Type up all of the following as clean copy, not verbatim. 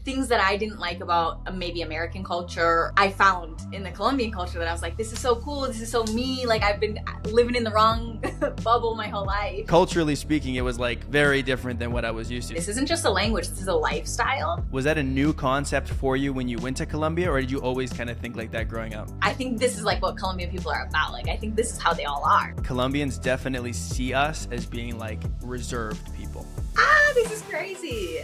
things that I didn't like about maybe American culture, I found in the Colombian culture that I was like, this is so cool. This is so me. Like, I've been living in the wrong bubble my whole life. Culturally speaking, it was like very different than what I was used to. This isn't just a language. This is a lifestyle. Was that a new concept for you when you went to Colombia, or did you always kind of think like that growing up? I think this is like what Colombian people are about. Like, I think this is how they all are. Colombians definitely see us as being like reserved people. Ah, this is crazy.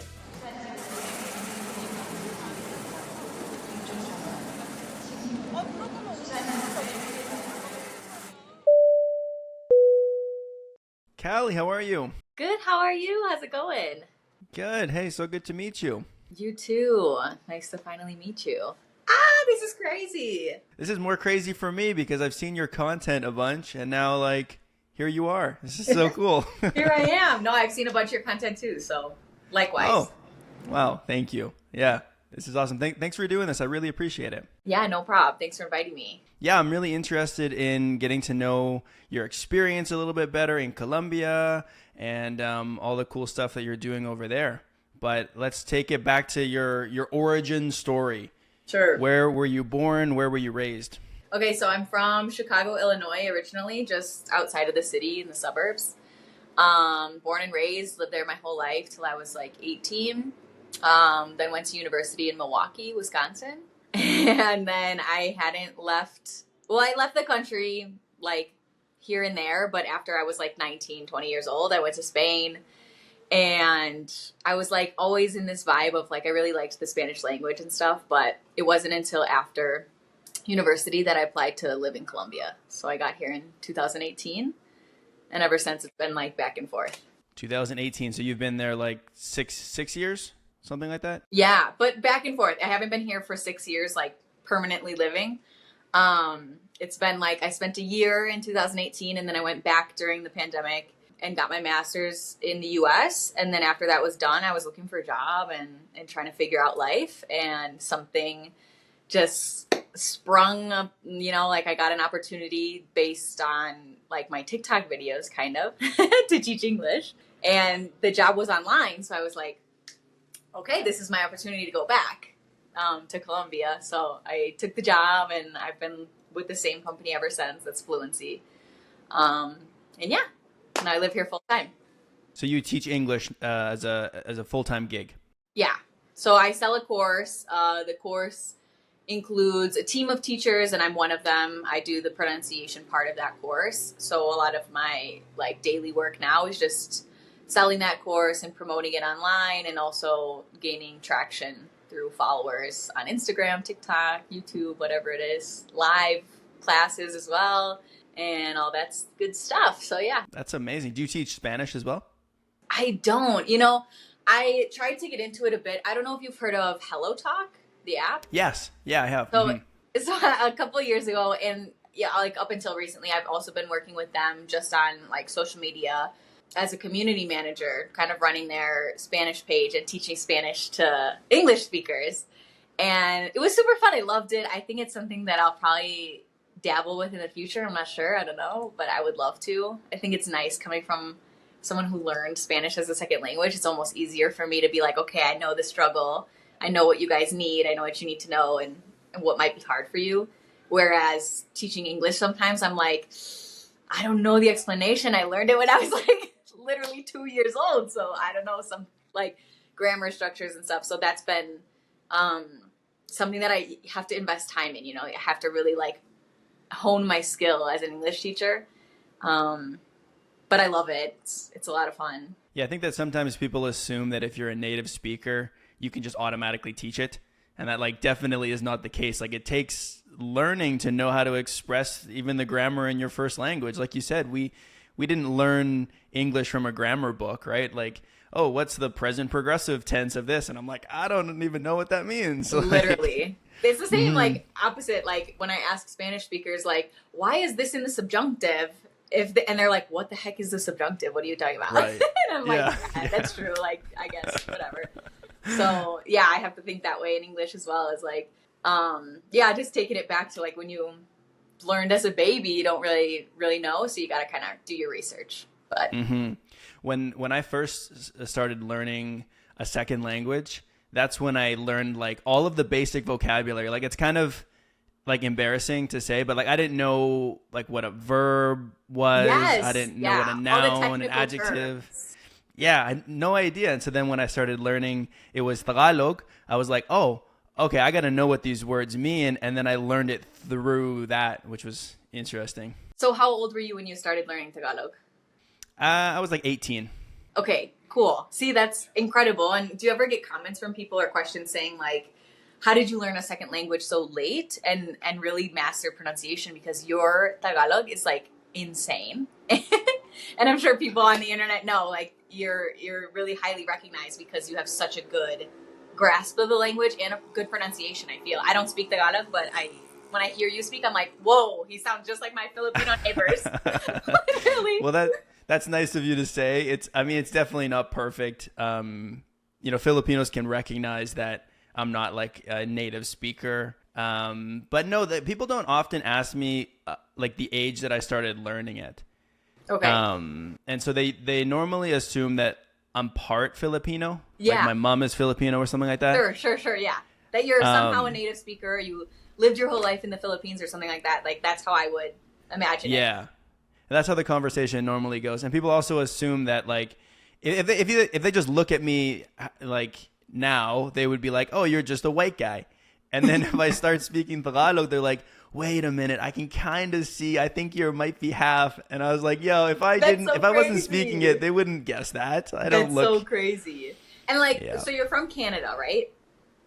Kally, how are you? Good. How are you? How's it going? Good. Hey, so good to meet you. You too. Nice to finally meet you. Ah, this is crazy. This is more crazy for me because I've seen your content a bunch, and now like here you are. This is so cool. Here I am. No, I've seen a bunch of your content too, so likewise. Oh, wow. Thank you. Yeah, this is awesome. Thanks for doing this. I really appreciate it. Yeah, no problem. Thanks for inviting me. Yeah, I'm really interested in getting to know your experience a little bit better in Colombia and all the cool stuff that you're doing over there. But let's take it back to your origin story. Sure. Where were you born? Where were you raised? Okay, so I'm from Chicago, Illinois originally, just outside of the city in the suburbs. Born and raised, lived there my whole life till I was like 18. Then went to university in Milwaukee, Wisconsin. And then I hadn't left, well, I left the country like here and there, but after I was like 19, 20 years old, I went to Spain. And I was like always in this vibe of like, I really liked the Spanish language and stuff, but it wasn't until after university that I applied to live in Colombia. So I got here in 2018. And ever since it's been like back and forth. 2018. So you've been there like six years? Something like that? Yeah, but back and forth. I haven't been here for 6 years, like permanently living. It's been like I spent a year in 2018 and then I went back during the pandemic and got my master's in the US. And then after that was done, I was looking for a job and trying to figure out life, and something just sprung up, you know, like I got an opportunity based on like my TikTok videos kind of to teach English, and the job was online. So I was like, okay, this is my opportunity to go back to Colombia. So I took the job and I've been with the same company ever since. That's Fluency. And yeah, and I live here full time. So you teach English as a full-time gig? Yeah. So I sell a course. The course includes a team of teachers and I'm one of them. I do the pronunciation part of that course. So a lot of my like daily work now is just selling that course and promoting it online, and also gaining traction through followers on Instagram, TikTok, YouTube, whatever it is, live classes as well, and all that's good stuff. So yeah. That's amazing. Do you teach Spanish as well? I don't. You know, I tried to get into it a bit. I don't know if you've heard of Hello Talk, the app. Yes. Yeah, I have. So, so a couple of years ago, and yeah, like up until recently, I've also been working with them just on like social media as a community manager, kind of running their Spanish page and teaching Spanish to English speakers. And it was super fun. I loved it. I think it's something that I'll probably dabble with in the future. I'm not sure. I don't know, but I would love to. I think it's nice coming from someone who learned Spanish as a second language. It's almost easier for me to be like, okay, I know the struggle. I know what you guys need. I know what you need to know and what might be hard for you. Whereas teaching English, sometimes I'm like, I don't know the explanation. I learned it when I was like literally 2 years old. So I don't know some like grammar structures and stuff. So that's been something that I have to invest time in. You know, I have to really like hone my skill as an English teacher. But I love it. It's a lot of fun. Yeah, I think that sometimes people assume that if you're a native speaker, you can just automatically teach it. And that like definitely is not the case. Like it takes learning to know how to express even the grammar in your first language. Like you said, we didn't learn English from a grammar book, right? Like, oh, what's the present progressive tense of this? And I'm like, I don't even know what that means. Literally. It's the same, like opposite. Like when I ask Spanish speakers, like, why is this in the subjunctive? And they're like, what the heck is the subjunctive? What are you talking about? Right. And I'm like, yeah, that's true. Like, I guess, whatever. So yeah, I have to think that way in English as well, as like, just taking it back to like when you learned as a baby, you don't really know. So you got to kind of do your research. But when I first started learning a second language, that's when I learned like all of the basic vocabulary. Like it's kind of like embarrassing to say, but like I didn't know like what a verb was. Yes. I didn't know Yeah. what a All the noun, an technical adjective. terms. Yeah, I had no idea. And so then when I started learning, it was Tagalog. I was like, oh, okay, I got to know what these words mean. And then I learned it through that, which was interesting. So how old were you when you started learning Tagalog? I was like 18. Okay, cool. See, that's incredible. And do you ever get comments from people or questions saying like, how did you learn a second language so late and really master pronunciation? Because your Tagalog is like insane. And I'm sure people on the internet know like you're really highly recognized because you have such a good grasp of the language and a good pronunciation. I feel I don't speak Tagalog, but when I hear you speak, I'm like, whoa, he sounds just like my Filipino neighbors. Literally. Well, that's nice of you to say. It's definitely not perfect. Filipinos can recognize that I'm not like a native speaker. But no, that people don't often ask me like the age that I started learning it. Okay. And so they normally assume that I'm part Filipino. Yeah. Like my mom is Filipino or something like that. Sure. Yeah. That you're somehow a native speaker. You lived your whole life in the Philippines or something like that. Like that's how I would imagine it. Yeah. And that's how the conversation normally goes. And people also assume that like if they just look at me like now, they would be like, oh, you're just a white guy. And then if I start speaking Tagalog, they're like, wait a minute, I can kind of see, I think you might be half. And I was like, yo, if I wasn't speaking it, they wouldn't guess that. That's so crazy. And like, So you're from Canada, right?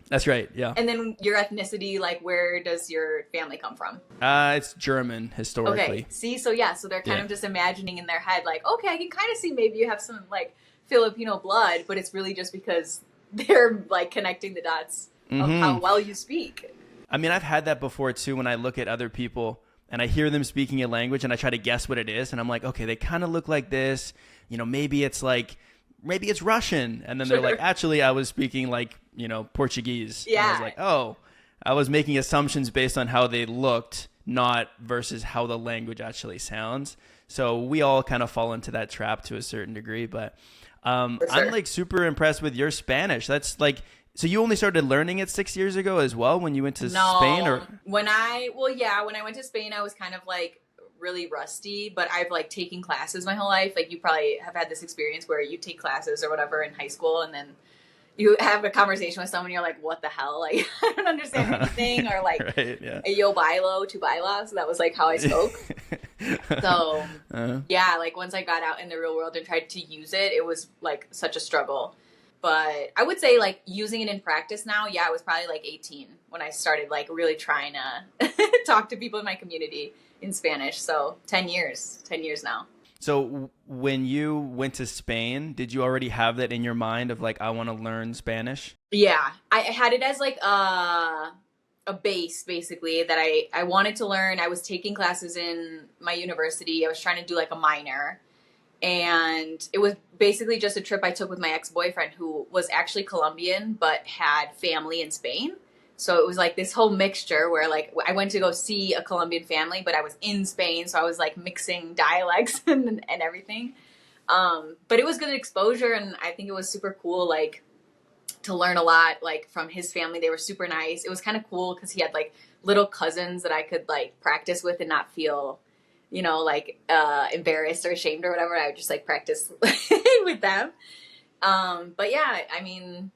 That's right. Yeah. And then your ethnicity, like where does your family come from? It's German historically. Okay. See, so they're kind of just imagining in their head, like, okay, I can kind of see maybe you have some like Filipino blood, but it's really just because they're like connecting the dots of how well you speak. I mean, I've had that before too when I look at other people and I hear them speaking a language and I try to guess what it is. And I'm like, okay, they kind of look like this. Maybe it's Russian. And then they're like, actually, I was speaking like, Portuguese. Yeah. And I was like, oh, I was making assumptions based on how they looked, not versus how the language actually sounds. So we all kind of fall into that trap to a certain degree. But I'm like super impressed with your Spanish. That's like, so you only started learning it 6 years ago as well when you went to Spain? Or when I went to Spain, I was kind of like really rusty, but I've like taken classes my whole life. Like you probably have had this experience where you take classes or whatever in high school and then you have a conversation with someone, you're like, what the hell? Like, I don't understand anything. Or like, right, yeah. Yo bailo, tu bailas. So that was like how I spoke. So, like once I got out in the real world and tried to use it, it was like such a struggle. But I would say like using it in practice now, I was probably like 18 when I started like really trying to talk to people in my community in Spanish. So 10 years now. So when you went to Spain, did you already have that in your mind of like, I want to learn Spanish? Yeah, I had it as like a base basically that I wanted to learn. I was taking classes in my university. I was trying to do like a minor. And it was basically just a trip I took with my ex-boyfriend who was actually Colombian but had family in Spain. So it was like this whole mixture where like I went to go see a Colombian family, but I was in Spain. So I was like mixing dialects and everything. But it was good exposure. And I think it was super cool, like to learn a lot, like from his family. They were super nice. It was kind of cool because he had like little cousins that I could like practice with and not feel, like embarrassed or ashamed or whatever. I would just like practice with them. But yeah, I mean,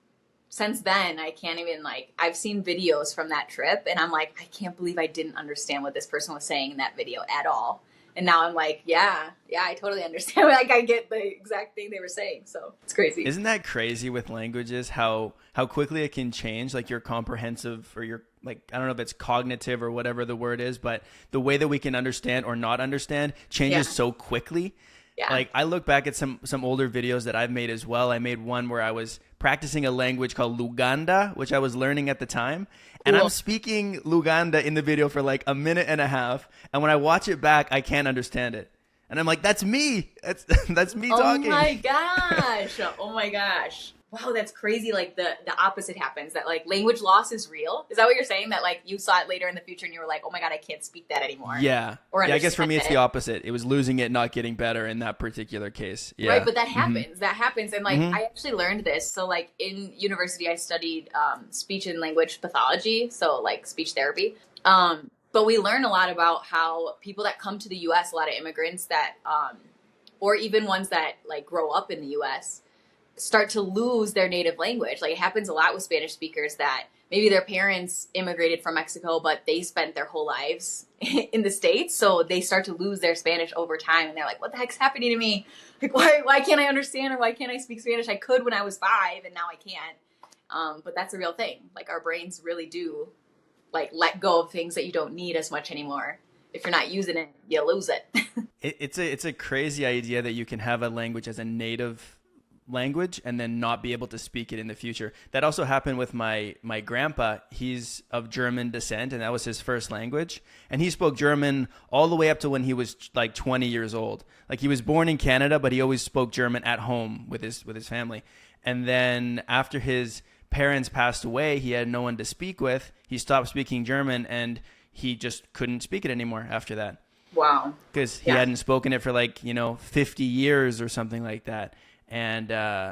since then, I can't even like, I've seen videos from that trip and I'm like, I can't believe I didn't understand what this person was saying in that video at all. And now I'm like, yeah, I totally understand. Like I get the exact thing they were saying. So it's crazy. Isn't that crazy with languages, how quickly it can change, like your comprehensive or your, like, I don't know if it's cognitive or whatever the word is, but the way that we can understand or not understand changes so quickly. Yeah. Like I look back at some older videos that I've made as well. I made one where I was practicing a language called Luganda, which I was learning at the time. And I'm speaking Luganda in the video for like a minute and a half. And when I watch it back, I can't understand it. And I'm like, that's me. That's me talking. Oh my gosh. Oh my gosh. wow, that's crazy. Like the opposite happens, that like language loss is real. Is that what you're saying? That like you saw it later in the future and you were like, oh my God, I can't speak that anymore. Yeah. Or Yeah, I guess for me, it's it. the opposite. It was losing it, not getting better in that particular case. Yeah. Right. But that happens. That happens. And like, I actually learned this. So like in university, I studied speech and language pathology. So like speech therapy. But we learn a lot about how people that come to the US, a lot of immigrants that, or even ones that like grow up in the US, start to lose their native language. Like it happens a lot with Spanish speakers that maybe their parents immigrated from Mexico, but they spent their whole lives in the States. So they start to lose their Spanish over time. And they're like, what the heck's happening to me? Like, why can't I understand, or why can't I speak Spanish? I could when I was 5 and now I can't. But that's a real thing. Like our brains really do like let go of things that you don't need as much anymore. If you're not using it, you lose it. It's a crazy idea that you can have a language as a native language and then not be able to speak it in the future. That also happened with my grandpa. He's of German descent, and that was his first language. And he spoke German all the way up to when he was like 20 years old. Like he was born in Canada, but he always spoke German at home with his family. And then after his parents passed away, he had no one to speak with. He stopped speaking German, and he just couldn't speak it anymore after that. Wow. Because he hadn't spoken it for like, 50 years or something like that. And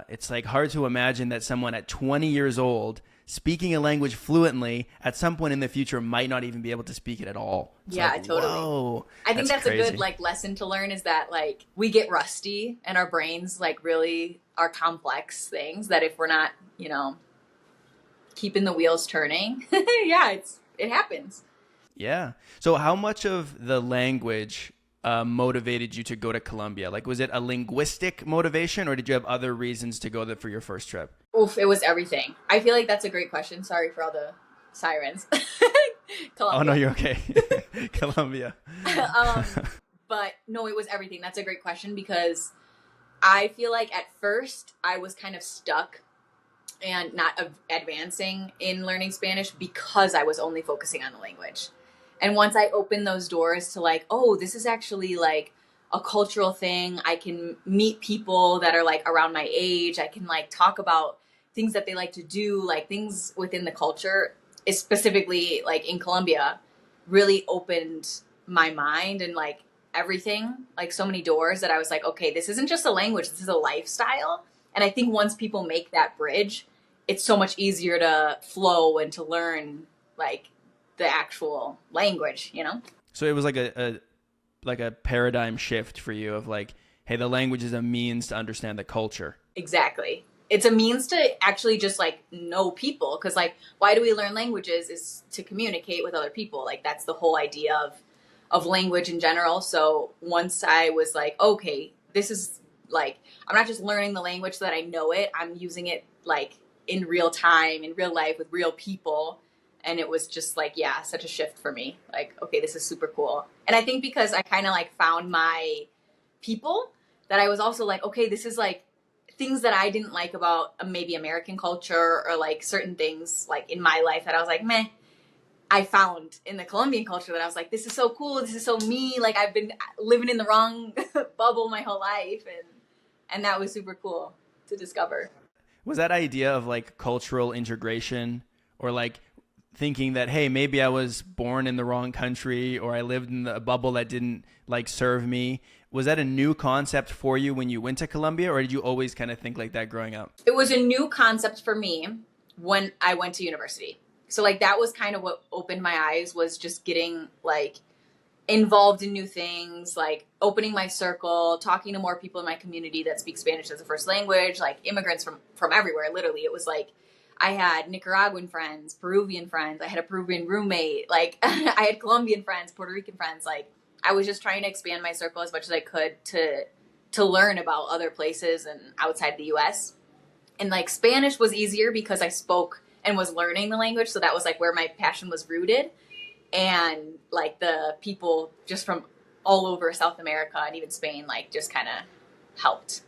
it's like hard to imagine that someone at 20 years old speaking a language fluently at some point in the future might not even be able to speak it at all. It's like, totally. Whoa, I think that's crazy. a good like lesson to learn, is that like we get rusty and our brains like really are complex things that if we're not, keeping the wheels turning, it happens. Yeah. So how much of the language motivated you to go to Colombia? Like, was it a linguistic motivation, or did you have other reasons to go there for your first trip? Oof, it was everything. I feel like that's a great question. Sorry for all the sirens. Oh, no, you're okay. Colombia. But no, it was everything. That's a great question, because I feel like at first I was kind of stuck and not advancing in learning Spanish because I was only focusing on the language. And once I opened those doors to like, oh, this is actually like a cultural thing. I can meet people that are like around my age. I can like talk about things that they like to do, like things within the culture, is specifically like in Colombia, really opened my mind and like everything, like so many doors that I was like, okay, this isn't just a language, this is a lifestyle. And I think once people make that bridge, it's so much easier to flow and to learn like the actual language, So it was like a paradigm shift for you of like, hey, the language is a means to understand the culture. Exactly. It's a means to actually just like know people. Cause like, why do we learn languages? Is to communicate with other people. Like that's the whole idea of language in general. So once I was like, okay, this is like, I'm not just learning the language so that I know it. I'm using it like in real time, in real life with real people. And it was just like, such a shift for me. Like, okay, this is super cool. And I think because I kind of like found my people, that I was also like, okay, this is like things that I didn't like about maybe American culture, or like certain things like in my life that I was like, meh. I found in the Colombian culture that I was like, this is so cool. This is so me. Like I've been living in the wrong bubble my whole life. And that was super cool to discover. Was that idea of like cultural integration, or like thinking that, hey, maybe I was born in the wrong country, or I lived in a bubble that didn't like serve me, was that a new concept for you when you went to Colombia, or did you always kind of think like that growing up? It was a new concept for me when I went to university. So like that was kind of what opened my eyes, was just getting like involved in new things, like opening my circle, talking to more people in my community that speak Spanish as a first language, like immigrants from everywhere. Literally, it was like I had Nicaraguan friends, Peruvian friends. I had a Peruvian roommate. Like I had Colombian friends, Puerto Rican friends. Like I was just trying to expand my circle as much as I could to learn about other places and outside the US. And like Spanish was easier because I spoke and was learning the language. So that was like where my passion was rooted. And like the people just from all over South America and even Spain, like just kind of helped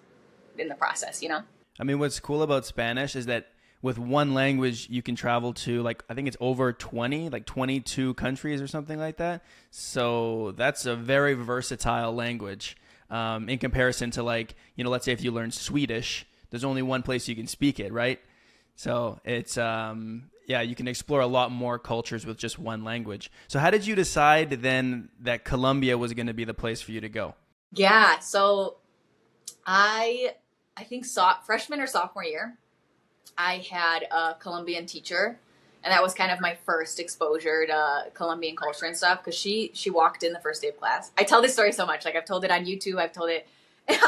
in the process, I mean, what's cool about Spanish is that with one language, you can travel to like, I think it's over 22 countries or something like that. So that's a very versatile language in comparison to like, let's say if you learn Swedish, there's only one place you can speak it, right? So it's yeah, you can explore a lot more cultures with just one language. So how did you decide then that Colombia was going to be the place for you to go? Yeah, so I think freshman or sophomore year, I had a Colombian teacher, and that was kind of my first exposure to Colombian culture and stuff, because she walked in the first day of class. I tell this story so much. Like, I've told it on YouTube, I've told it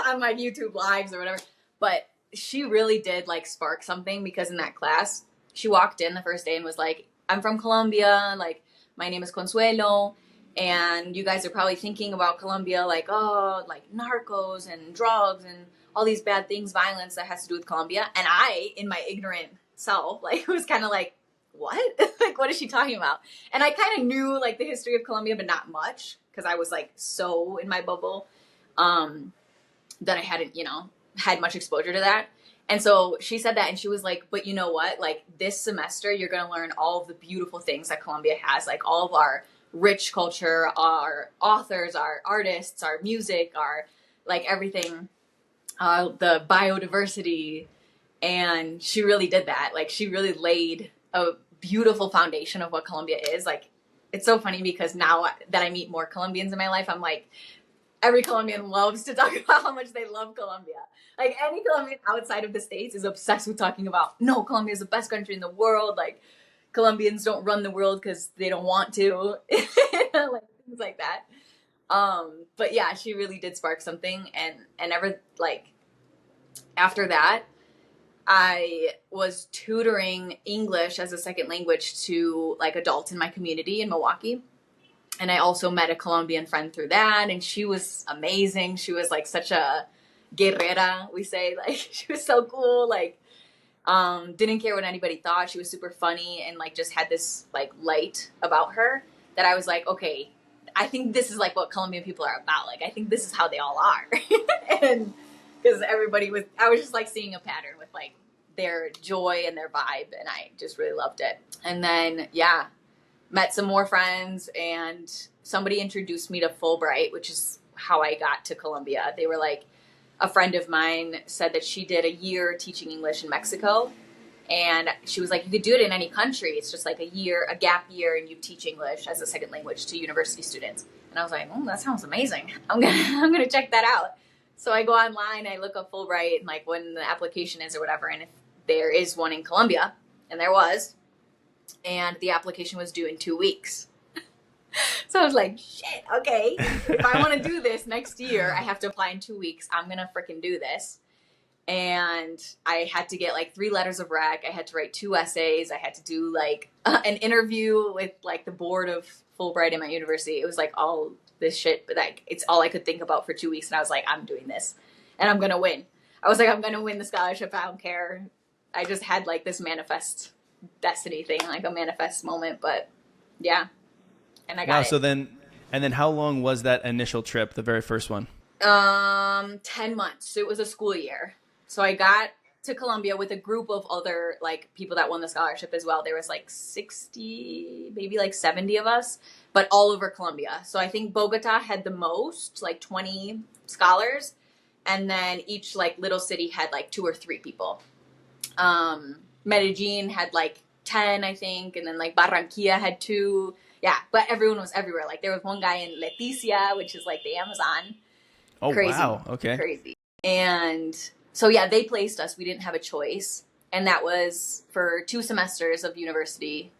on my YouTube lives or whatever, but she really did like spark something, because in that class, she walked in the first day and was like, I'm from Colombia, like, my name is Consuelo, and you guys are probably thinking about Colombia like, oh, like narcos and drugs and all these bad things, violence that has to do with Colombia. And I, in my ignorant self, like, was kind of like, what? Like, what is she talking about? And I kind of knew like the history of Colombia, but not much, because I was like so in my bubble that I hadn't, had much exposure to that. And so she said that, and she was like, but you know what? Like, this semester, you're going to learn all of the beautiful things that Colombia has, like all of our rich culture, our authors, our artists, our music, our like everything, the biodiversity. And she really did that. Like, she really laid a beautiful foundation of what Colombia is. Like, it's so funny, because now that I meet more Colombians in my life, I'm like, every Colombian loves to talk about how much they love Colombia. Like, any Colombian outside of the States is obsessed with talking about, no, Colombia is the best country in the world. Like, Colombians don't run the world because they don't want to. Like, things like that. But yeah, she really did spark something. And ever, like, after that, I was tutoring English as a second language to like adults in my community in Milwaukee. And I also met a Colombian friend through that, and she was amazing. She was like such a guerrera, we say. Like, she was so cool. Like, didn't care what anybody thought. She was super funny, and like just had this like light about her that I was like, okay, I think this is like what Colombian people are about. Like, I think this is how they all are. And because I was just like seeing a pattern with like their joy and their vibe, and I just really loved it. And then, yeah, met some more friends, and somebody introduced me to Fulbright, which is how I got to Colombia. They were like, a friend of mine said that she did a year teaching English in Mexico, and she was like, you could do it in any country. It's just like a gap year, and you teach English as a second language to university students. And I was like, oh, that sounds amazing. I'm gonna check that out. So I go online, I look up Fulbright and like when the application is or whatever, and if there is one in Colombia, and there was, and the application was due in 2 weeks. So I was like, shit, okay, if I want to do this next year, I have to apply in 2 weeks. I'm going to freaking do this. And I had to get like 3 letters of rec. I had to write 2 essays. I had to do like an interview with like the board of Fulbright in my university. It was like all this shit, but like it's all I could think about for 2 weeks. And I was like, I'm doing this and I'm going to win. I was like, I'm going to win the scholarship. I don't care. I just had like this manifest destiny thing, like a manifest moment. But yeah. And I got it. So then how long was that initial trip, the very first one? 10 months. So it was a school year. So I got to Colombia with a group of other like people that won the scholarship as well. There was like 60, maybe like 70 of us, but all over Colombia. So I think Bogotá had the most, like 20 scholars. And then each like little city had like 2 or 3 people. Medellin had like 10, I think. And then like Barranquilla had 2. Yeah, but everyone was everywhere. Like, there was one guy in Leticia, which is like the Amazon. Oh, crazy, wow. Okay. Crazy. And so, yeah, they placed us. We didn't have a choice. And that was for 2 semesters of university.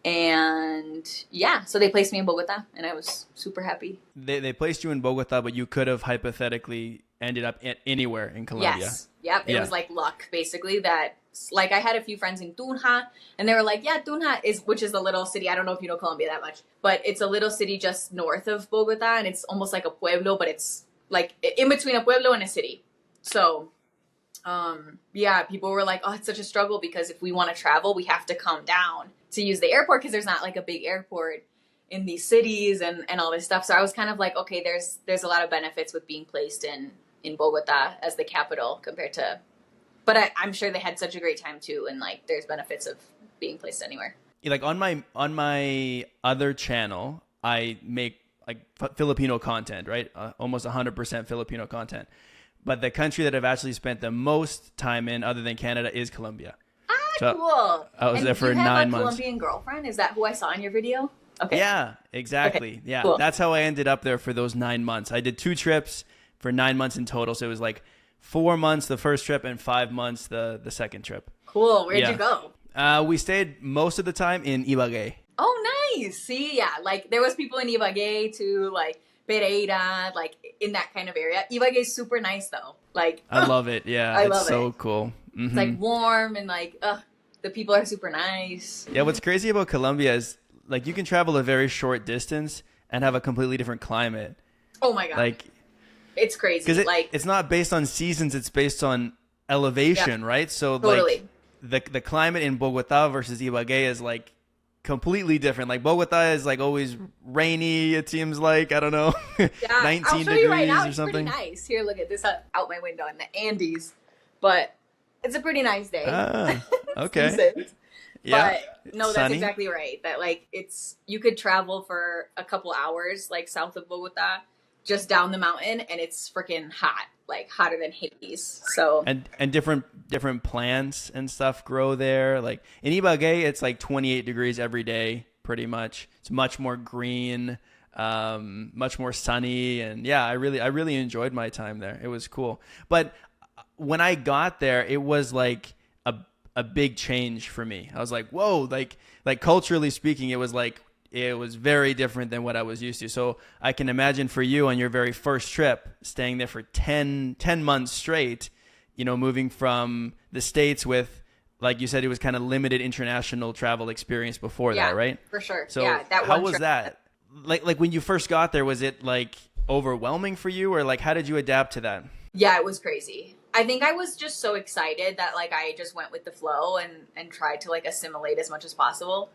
And yeah, so they placed me in Bogotá, and I was super happy. They placed you in Bogotá, but you could have hypothetically ended up anywhere in Colombia. Yes. Yep. It was like luck, basically, that like I had a few friends in Tunja, and they were like, yeah, Tunja which is a little city. I don't know if you know Colombia that much, but it's a little city just north of Bogotá, and it's almost like a pueblo, but it's like in between a pueblo and a city. So, yeah, people were like, oh, it's such a struggle because if we want to travel, we have to come down to use the airport because there's not like a big airport in these cities and all this stuff. So I was kind of like, okay, there's a lot of benefits with being placed in Bogotá as the capital compared to, but I'm sure they had such a great time too. And like, there's benefits of being placed anywhere. Like on my other channel, I make like Filipino content, right? Almost 100% Filipino content. but the country that I've actually spent the most time in, other than Canada, is Colombia. Ah, So cool. I was there for 9 months. You have a Colombian girlfriend? Is that who I saw in your video? Okay. Yeah, exactly. Okay, Yeah, cool. that's how I ended up there for those 9 months. I did 2 trips for 9 months in total, so it was like 4 months the first trip and 5 months the second trip. Cool. Where'd you go? We stayed most of the time in Ibagué. Oh, nice. See, yeah, like there was people in Ibagué too, like Pereira, like in that kind of area. Ibagué is super nice though. Like I love it. Yeah, I it's love so it. cool. Mm-hmm. It's like warm and like the people are super nice. Yeah, what's crazy about Colombia is like you can travel a very short distance and have a completely different climate. Oh my god. Like it's crazy. Because it's not based on seasons, it's based on elevation, right? So totally. like the climate in Bogotá versus Ibagué is like completely different. Like Bogotá is like always rainy, it seems like, I don't know, Yeah, 19 I'll show degrees you right now. or It's something. pretty nice. Here, look at this out my window in the Andes. But it's a pretty nice day. Ah, okay. Decent. Yeah. But no, that's Sunny. exactly right. That like you could travel for a couple hours like south of Bogota, just down the mountain, and it's freaking hot, like hotter than Hades. So And different plants and stuff grow there. Like in Ibagué, it's like 28 degrees every day, pretty much. It's much more green, much more sunny, and yeah, I really enjoyed my time there. It was cool. But when I got there, it was like a big change for me. I was like, whoa, like culturally speaking, it was very different than what I was used to. So I can imagine for you on your very first trip, staying there for 10 months straight, you know, moving from the States with, like you said, it was kind of limited international travel experience before that, right? For sure. So yeah, that how one was trip. that? Like when you first got there, was it like overwhelming for you, or like how did you adapt to that? Yeah, it was crazy. I think I was just so excited that like I just went with the flow and tried to like assimilate as much as possible.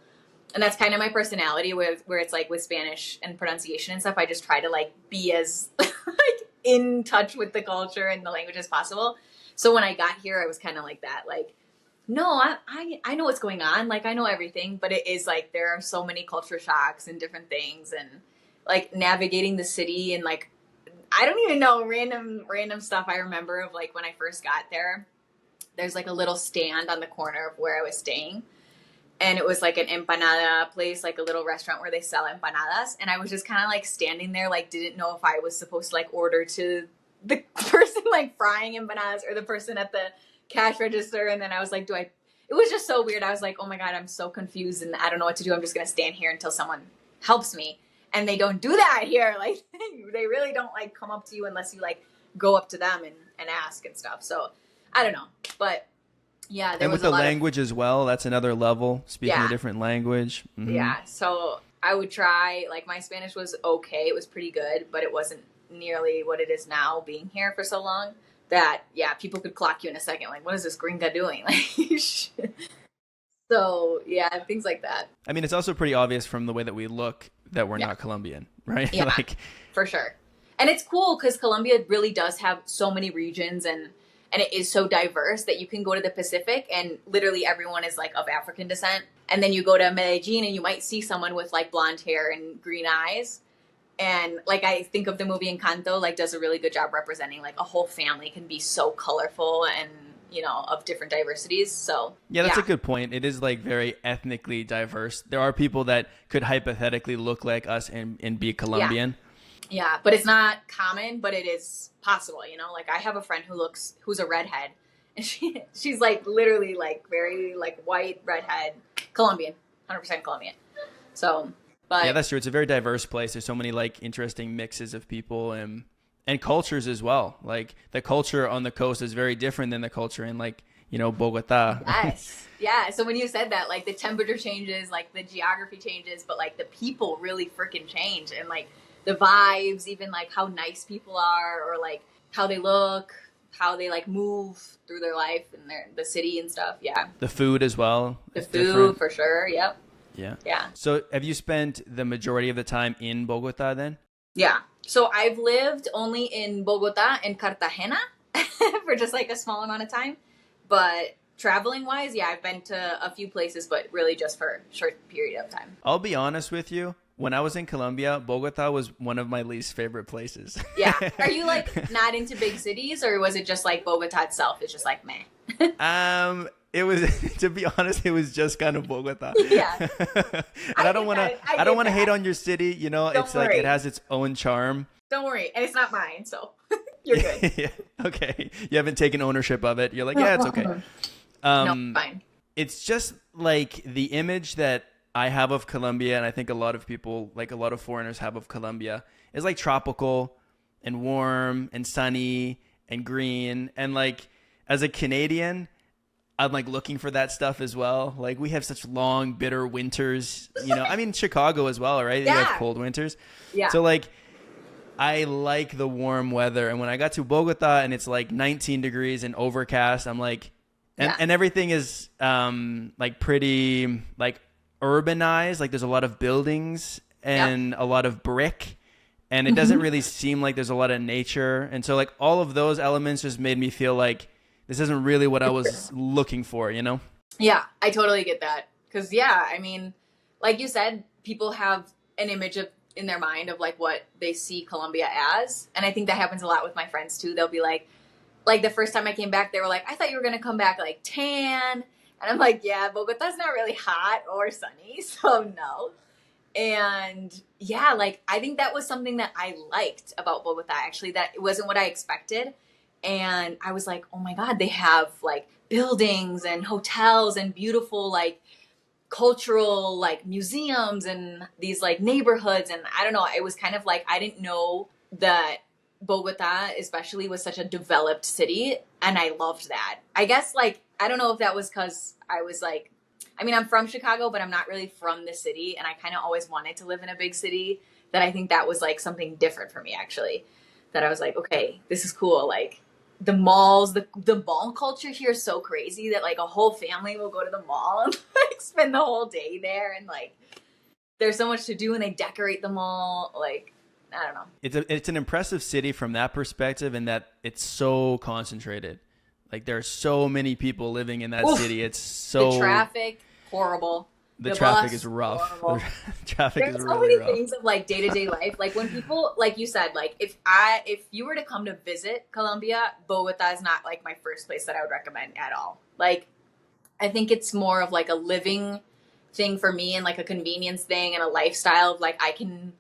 And that's kind of my personality where it's like with Spanish and pronunciation and stuff, I just try to like be as like in touch with the culture and the language as possible. So when I got here, I was kind of like that, like, no, I know what's going on. Like I know everything, but it is like, there are so many culture shocks and different things and like navigating the city and like, I don't even know random stuff I remember of like when I first got there. There's like a little stand on the corner of where I was staying. And it was like an empanada place, like a little restaurant where they sell empanadas. And I was just kind of like standing there, like didn't know if I was supposed to like order to the person like frying empanadas or the person at the cash register. And then I was like, it was just so weird. I was like, oh my God, I'm so confused and I don't know what to do. I'm just going to stand here until someone helps me. And they don't do that here. Like they really don't like come up to you unless you like go up to them and ask and stuff. So I don't know, but yeah, there and was with the a lot language as well, that's another level, speaking Yeah. a different language. Mhm. Yeah, so I would try, like my Spanish was okay, it was pretty good, but it wasn't nearly what it is now being here for so long that, yeah, people could clock you in a second, like, what is this gringa doing? Like, so, yeah, things like that. I mean, it's also pretty obvious from the way that we look that we're not Colombian, right? Yeah, Like, for sure. And it's cool because Colombia really does have so many regions and it is so diverse that you can go to the Pacific and literally everyone is like of African descent. And then you go to Medellin and you might see someone with like blonde hair and green eyes. And like I think of the movie Encanto, like does a really good job representing like a whole family can be so colorful and, you know, of different diversities. So yeah, that's a good point. It is like very ethnically diverse. There are people that could hypothetically look like us and be Colombian. Yeah, but it's not common, but it is possible, you know? Like I have a friend who's a redhead and she's like literally like very like white redhead Colombian, 100% Colombian. So, but yeah, that's true. It's a very diverse place. There's so many like interesting mixes of people and cultures as well. Like the culture on the coast is very different than the culture in like, you know, Bogota. Yes. Yeah. So when you said that, like the temperature changes, like the geography changes, but like the people really freaking change and like the vibes, even like how nice people are or like how they look, how they like move through their life and the city and stuff. Yeah. The food as well. The is food different. for sure. Yep. Yeah. Yeah. So have you spent the majority of the time in Bogota then? Yeah. So I've lived only in Bogota and Cartagena for just like a small amount of time. But traveling wise, yeah, I've been to a few places, but really just for a short period of time. I'll be honest with you. When I was in Colombia, Bogota was one of my least favorite places. Yeah. Are you like not into big cities, or was it just like Bogota itself is just like meh? It was, to be honest, it was just kind of Bogota. Yeah. And I don't want to, I don't want to hate on your city. You know, Don't it's like worry. it has its own charm. Don't worry. And it's not mine, so you're good. Yeah. Okay. You haven't taken ownership of it. You're like, yeah, it's okay. No, fine. It's just like the image that I have of Colombia, and I think a lot of people, like a lot of foreigners have of Colombia, is like tropical and warm and sunny and green. And like as a Canadian, I'm like looking for that stuff as well. Like we have such long, bitter winters, you know. I mean, Chicago as well, right? Yeah. You have cold winters. Yeah. So like I like the warm weather. And when I got to Bogota and it's like 19 degrees and overcast, I'm like, and everything is like pretty like urbanized. Like there's a lot of buildings and a lot of brick, and it doesn't really seem like there's a lot of nature. And so like all of those elements just made me feel like this isn't really what I was looking for, you know? Yeah, I totally get that. Because, yeah, I mean, like you said, people have an image of in their mind of like what they see Colombia as. And I think that happens a lot with my friends too. They'll be like the first time I came back, they were like, I thought you were going to come back like tan. And I'm like, yeah, Bogota's not really hot or sunny, so no. And yeah, like I think that was something that I liked about Bogota, actually, that it wasn't what I expected. And I was like, oh my God, they have like buildings and hotels and beautiful like cultural like museums and these like neighborhoods. And I don't know, it was kind of like I didn't know that Bogota especially was such a developed city, and I loved that. I guess like I don't know if that was because I was like, I mean, I'm from Chicago, but I'm not really from the city, and I kind of always wanted to live in a big city. That I think that was like something different for me, actually. That I was like, okay, this is cool. Like the malls, the mall culture here is so crazy that like a whole family will go to the mall and like spend the whole day there, and like there's so much to do, and they decorate the mall. Like I don't know. It's an impressive city from that perspective, in that it's so concentrated. Like there are so many people living in that city. It's so the traffic horrible. The traffic is rough. The traffic There's is so really many rough. things of like day-to-day life. Like when people, like you said, like if you were to come to visit Colombia, Bogota is not like my first place that I would recommend at all. Like I think it's more of like a living thing for me, and like a convenience thing and a lifestyle of like I can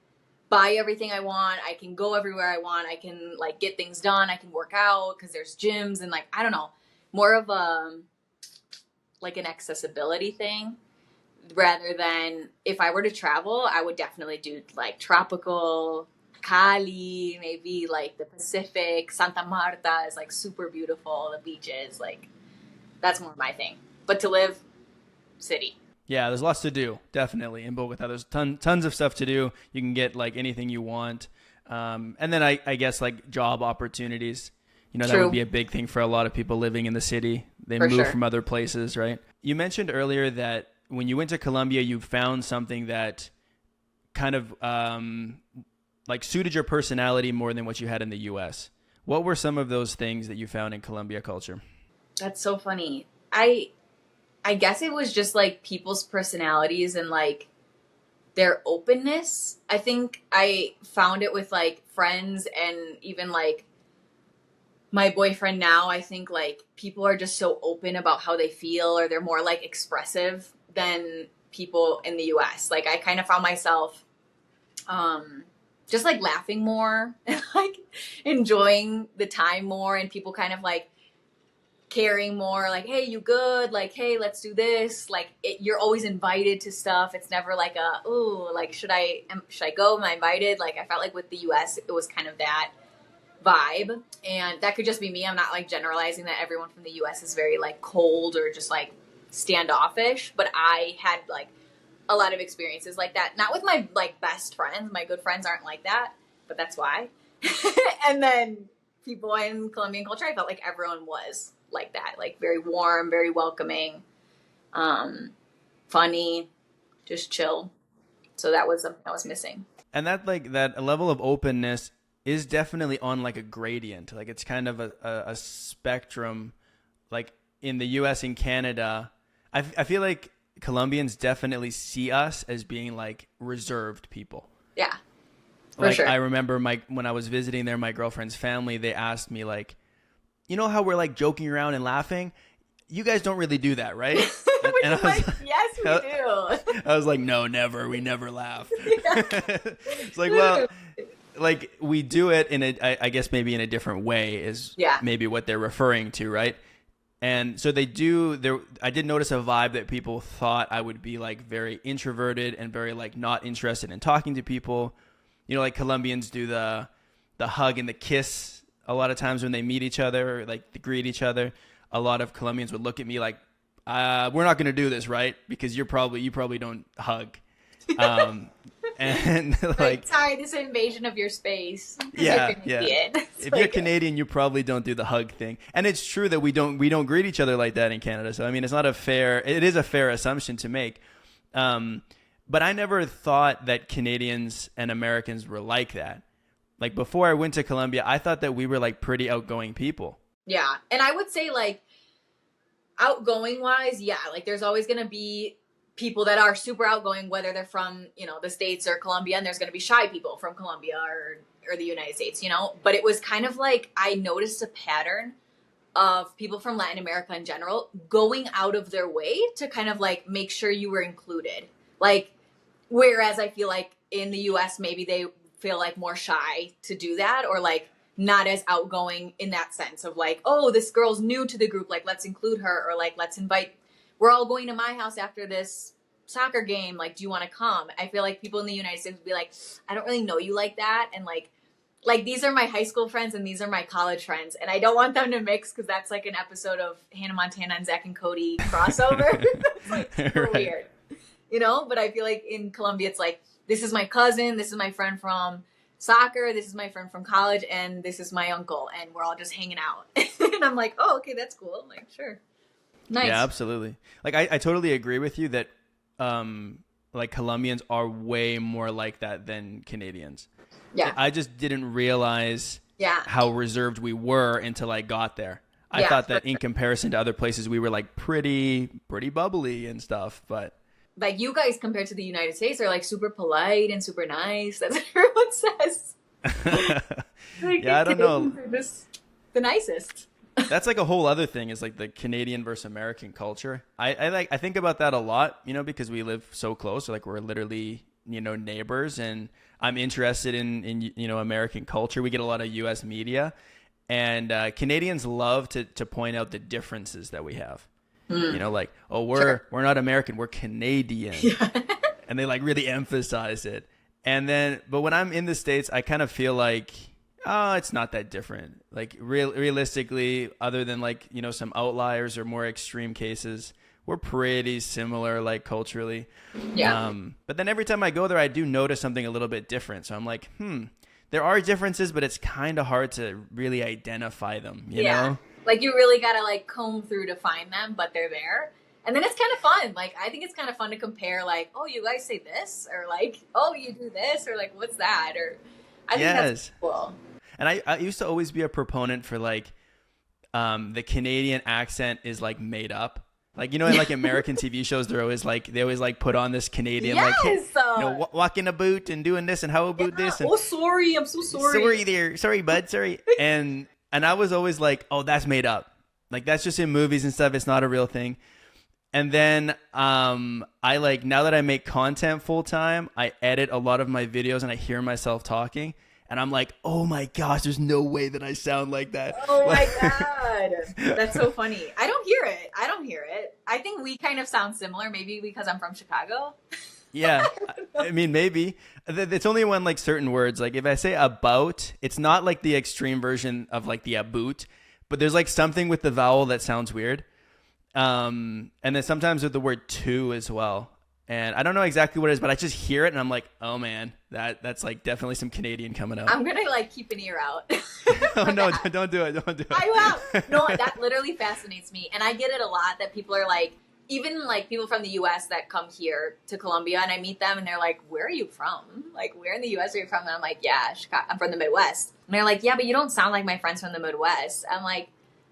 buy everything I want, I can go everywhere I want, I can like get things done, I can work out because there's gyms, and like I don't know, more of a like an accessibility thing. Rather than if I were to travel, I would definitely do like tropical, Cali, maybe like the Pacific. Santa Marta is like super beautiful. The beaches, like that's more my thing. But to live, city. Yeah, there's lots to do, definitely, in Bogota. There's tons of stuff to do. You can get like anything you want. And then I guess like job opportunities. You know, that would be a big thing for a lot of people living in the city. They move from other places, right? You mentioned earlier that when you went to Colombia, you found something that kind of like suited your personality more than what you had in the U.S. What were some of those things that you found in Colombia culture? That's so funny. I guess it was just like people's personalities and like their openness. I think I found it with like friends and even like my boyfriend now. I think like people are just so open about how they feel, or they're more like expressive than people in the US. Like I kind of found myself just like laughing more and like enjoying the time more, and people kind of like caring more, like, hey, you good? Like, hey, let's do this. Like you're always invited to stuff. It's never like like should I go? Am I invited? Like I felt like with the US it was kind of that vibe, and that could just be me. I'm not like generalizing that everyone from the US is very like cold or just like standoffish, but I had like a lot of experiences like that. Not with my like best friends. My good friends aren't like that, but that's why. And then people in Colombian culture, I felt like everyone was like that, like very warm, very welcoming, funny, just chill. So that was something I was missing. And that like that level of openness is definitely on like a gradient. Like it's kind of a spectrum. Like in the US and Canada, I feel like Colombians definitely see us as being like reserved people. Yeah. For Like sure. I remember when I was visiting there, my girlfriend's family, they asked me like, you know how we're like joking around and laughing? You guys don't really do that, right? Which And is like, yes, we do. I was like, no, never. We never laugh. Yeah. It's like, well, like we do it in I guess maybe in a different way is maybe what they're referring to, right? And so they do there. I did notice a vibe that people thought I would be like very introverted and very like not interested in talking to people. You know, like Colombians do the hug and the kiss a lot of times when they meet each other, or like they greet each other. A lot of Colombians would look at me like, we're not going to do this, right? Because you probably don't hug. And like, sorry, this invasion of your space. Yeah. If you're Canadian, you probably don't do the hug thing. And it's true that we don't greet each other like that in Canada. So I mean, it is a fair assumption to make. But I never thought that Canadians and Americans were like that. Like before I went to Colombia, I thought that we were like pretty outgoing people. Yeah. And I would say like outgoing wise, yeah, like there's always going to be people that are super outgoing, whether they're from, you know, the States or Colombia, and there's going to be shy people from Colombia or the United States, you know, but it was kind of like, I noticed a pattern of people from Latin America in general going out of their way to kind of like make sure you were included. Like, whereas I feel like in the US, maybe they feel like more shy to do that, or like not as outgoing in that sense of like, oh, this girl's new to the group, like let's include her, or like let's invite, we're all going to my house after this soccer game, like do you want to come? I feel like people in the United States would be like, I don't really know you like that, and like these are my high school friends and these are my college friends, and I don't want them to mix because that's like an episode of Hannah Montana and Zach and Cody crossover. It's like super weird, you know. But I feel like in Colombia it's like, this is my cousin, this is my friend from soccer, this is my friend from college, and this is my uncle, and we're all just hanging out. And I'm like, oh, okay, that's cool. I'm like, sure. Nice. Yeah, absolutely. Like I totally agree with you that like Colombians are way more like that than Canadians. Yeah. I just didn't realize how reserved we were until I got there. I thought that in comparison to other places we were like pretty bubbly and stuff, but like you guys compared to the United States are like super polite and super nice. That's what everyone says. Like, yeah, I don't know. They're just the nicest. That's like a whole other thing, is like the Canadian versus American culture. I think about that a lot, you know, because we live so close. So like we're literally, you know, neighbors, and I'm interested in you know, American culture. We get a lot of U.S. media, and Canadians love to point out the differences that we have. You know, like, oh, we're not American, we're Canadian. Yeah. And they like really emphasize it. And then, but when I'm in the States, I kind of feel like, oh, it's not that different. Like realistically, other than like, you know, some outliers or more extreme cases, we're pretty similar, like culturally. Yeah. But then every time I go there, I do notice something a little bit different. So I'm like, there are differences, but it's kind of hard to really identify them, you know? Like you really got to like comb through to find them, but they're there. And then it's kind of fun. Like, I think it's kind of fun to compare, like, oh, you guys say this, or like, oh, you do this, or like, what's that? Or I think that's cool. And I used to always be a proponent for like, the Canadian accent is like made up. Like, you know, in like American TV shows, they always put on this Canadian, like, hey, you know, walking a boot and doing this and how about this. And, oh, sorry, I'm so sorry. Sorry, bud, sorry. And I was always like, oh, that's made up. Like, that's just in movies and stuff. It's not a real thing. And then I like, now that I make content full time, I edit a lot of my videos and I hear myself talking. And I'm like, oh my gosh, there's no way that I sound like that. Oh my God. That's so funny. I don't hear it. I think we kind of sound similar, maybe because I'm from Chicago. Yeah. I mean, maybe. It's only when like certain words, like if I say about, it's not like the extreme version of like the about, but there's like something with the vowel that sounds weird. And then sometimes with the word to as well. And I don't know exactly what it is, but I just hear it and I'm like, oh man, that's like definitely some Canadian coming up. I'm going to like keep an ear out. Oh no, don't do it. Don't do it. I will. No, that literally fascinates me. And I get it a lot that people are like, even like people from the US that come here to Colombia, and I meet them and they're like, where are you from? Like, where in the US are you from? And I'm like, yeah, Chicago. I'm from the Midwest. And they're like, yeah, but you don't sound like my friends from the Midwest. I'm like,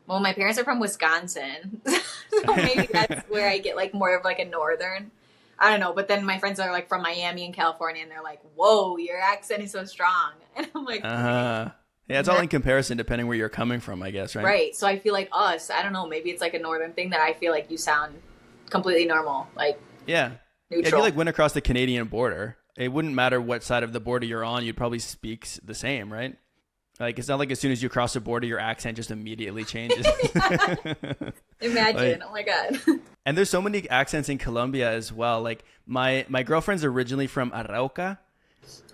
Well, my parents are from Wisconsin, so maybe that's where I get like more of like a northern. I don't know, but then my friends are like from Miami and California, and they're like, "Whoa, your accent is so strong," and I'm like, Yeah, it's all in comparison depending where you're coming from, I guess, right? right. So I feel like us. I don't know. Maybe it's like a northern thing that I feel like you sound completely normal, like Yeah. Yeah, if you neutral. like went across the Canadian border, it wouldn't matter what side of the border you're on, you'd probably speak the same, right? Like it's not like as soon as you cross the border, your accent just immediately changes. Imagine. Like, Oh my god. and there's so many accents in Colombia as well. Like my girlfriend's originally from Arauca,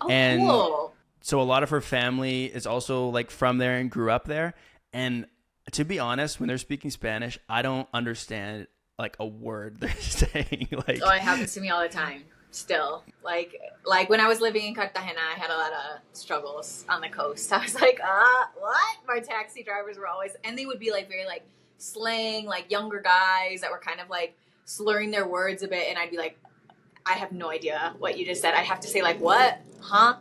Oh, and cool. so a lot of her family is also like from there and grew up there. And to be honest, when they're speaking Spanish, I don't understand like a word they're saying. Like, Oh, it happens to me all the time. Still, like when I was living in Cartagena, I had a lot of struggles on the coast. I was like, what? My taxi drivers were always, and they would be like very like slang, like younger guys that were kind of like slurring their words a bit, and I'd be like, I have no idea what you just said. I have to say like, what? Huh?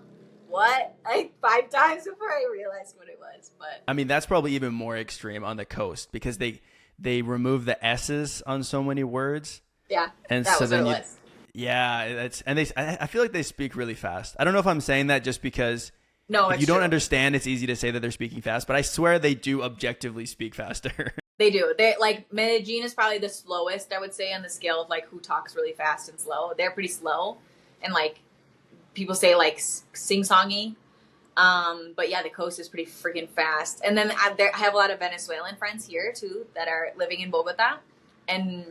What? Like 5 times before I realized what it was. But I mean, that's probably even more extreme on the coast because they remove the S's on so many words. yeah, And that so was what then it you, was. yeah, I feel like they speak really fast. I don't know if I'm saying that just because No, if it's you don't true. understand, it's easy to say that they're speaking fast, but I swear they do objectively speak faster. They do. They like Medellin is probably the slowest, I would say, on the scale of like who talks really fast and slow. They're pretty slow, and like people say like sing-songy. But yeah, the coast is pretty freaking fast. And then I have a lot of Venezuelan friends here too that are living in Bogota, and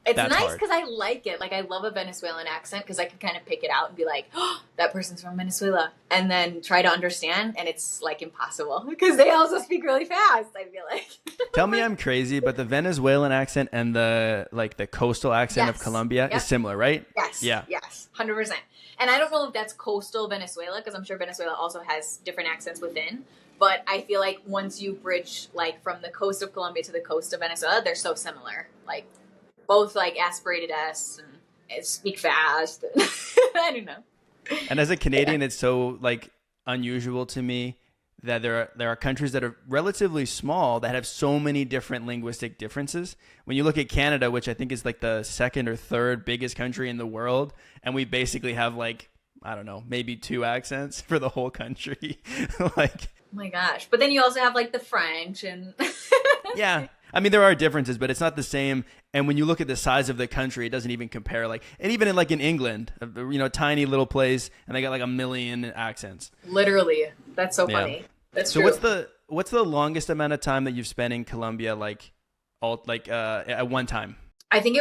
it's That's nice hard. because I like it. Like I love a Venezuelan accent because I can kind of pick it out and be like, oh, that person's from Venezuela, and then try to understand, and it's like impossible because they also speak really fast. I feel like. Tell me I'm crazy, but the Venezuelan accent and the coastal accent of Yes. Colombia Yep. is similar, right? Yes. Yeah. Yes. 100%. And I don't know if that's coastal Venezuela because I'm sure Venezuela also has different accents within. But I feel like once you bridge like from the coast of Colombia to the coast of Venezuela, they're so similar. Like both like aspirated S and speak fast. I don't know. And as a Canadian, it's so like unusual to me that there are countries that are relatively small that have so many different linguistic differences. When you look at Canada, which I think is like the second or third biggest country in the world, and we basically have like, I don't know, maybe 2 accents for the whole country. Like, Oh my gosh. But then you also have like the French and yeah. I mean, there are differences, but it's not the same. And when you look at the size of the country, it doesn't even compare. Like, and even in England, tiny little place, and they got like a million accents. literally. That's so Yeah. funny. That's So true. what's the longest amount of time that you've spent in Colombia, at one time? I think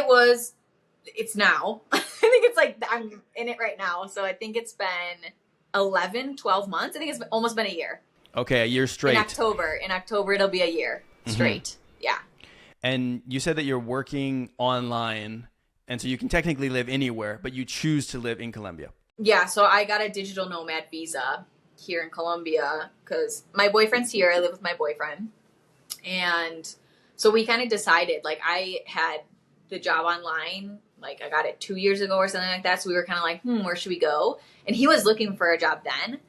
it's now. I think it's like I'm in it right now. So I think it's been 11, 12 months. I think it's almost been a year. Okay, a year straight. In October. In October, it'll be a year straight. Yeah. And you said that you're working online, and so you can technically live anywhere, but you choose to live in Colombia. Yeah. So I got a digital nomad visa here in Colombia because my boyfriend's here. I live with my boyfriend. And so we kind of decided, like, I had the job online. Like, I got it 2 years ago or something like that. So we were kind of like, where should we go? And he was looking for a job then.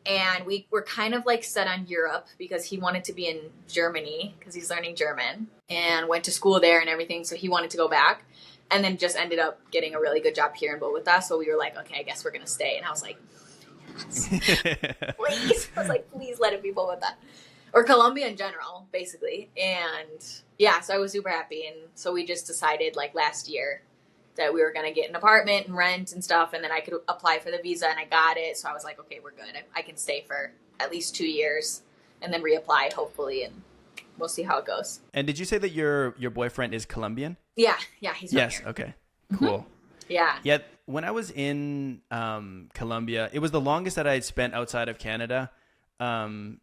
And we were kind of like set on Europe because he wanted to be in Germany because he's learning German and went to school there and everything. So he wanted to go back and then just ended up getting a really good job here in Bogota. So we were like, okay, I guess we're going to stay. And I was like, yes, please. I was like, please let it be Bogota or Colombia in general, basically. And yeah, so I was super happy. And so we just decided like last year that we were going to get an apartment and rent and stuff, and then I could apply for the visa, and I got it. So I was like, okay, we're good. I can stay for at least 2 years and then reapply, hopefully, and we'll see how it goes. And did you say that your boyfriend is Colombian? Yeah, he's from Yes. here. Okay. Cool. Yeah. Yeah. When I was in Colombia, it was the longest that I had spent outside of Canada, and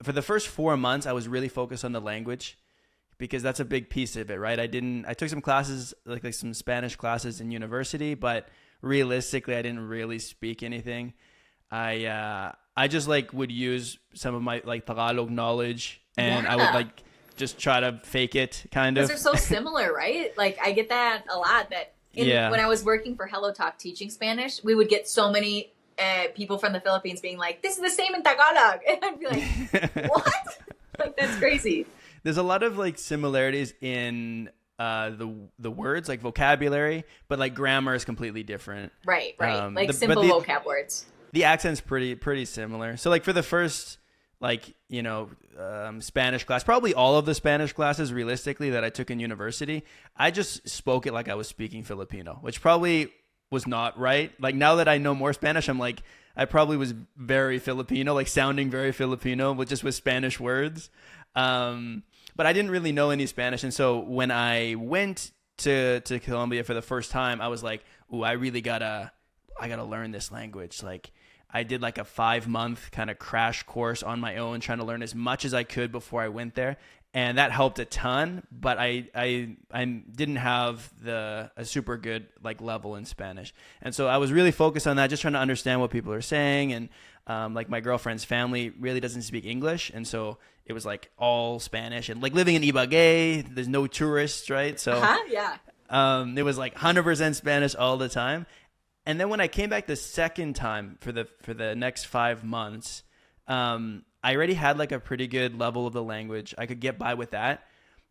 for the first 4 months, I was really focused on the language, because that's a big piece of it, right? I took some classes, like some Spanish classes in university, but realistically, I didn't really speak anything. I just like would use some of my like Tagalog knowledge, and I would Yeah. like just try to fake it, kind of. Because they're so similar, right? Like, I get that a lot. That Yeah. when I was working for Hello Talk teaching Spanish, we would get so many people from the Philippines being like, this is the same in Tagalog. And I'd be like, what? Like, that's crazy. There's a lot of like similarities in the words, like vocabulary, but like grammar is completely different. Right. Like simple vocab words. The accent's pretty similar. So like for the first like, Spanish class, probably all of the Spanish classes realistically that I took in university, I just spoke it like I was speaking Filipino, which probably was not right. Like now that I know more Spanish, I'm like, I probably was very Filipino, like sounding very Filipino, but just with Spanish words. But I didn't really know any Spanish. And so when I went to Colombia for the first time, I was like, ooh, I gotta learn this language. Like I did like a 5-month kind of crash course on my own, trying to learn as much as I could before I went there. And that helped a ton, but I didn't have a super good like level in Spanish. And so I was really focused on that, just trying to understand what people are saying. And like my girlfriend's family really doesn't speak English. And so it was like all Spanish, and like living in Ibagué, there's no tourists, right? So yeah. It was like 100% Spanish all the time. And then when I came back the second time for the next 5 months, I already had like a pretty good level of the language. I could get by with that.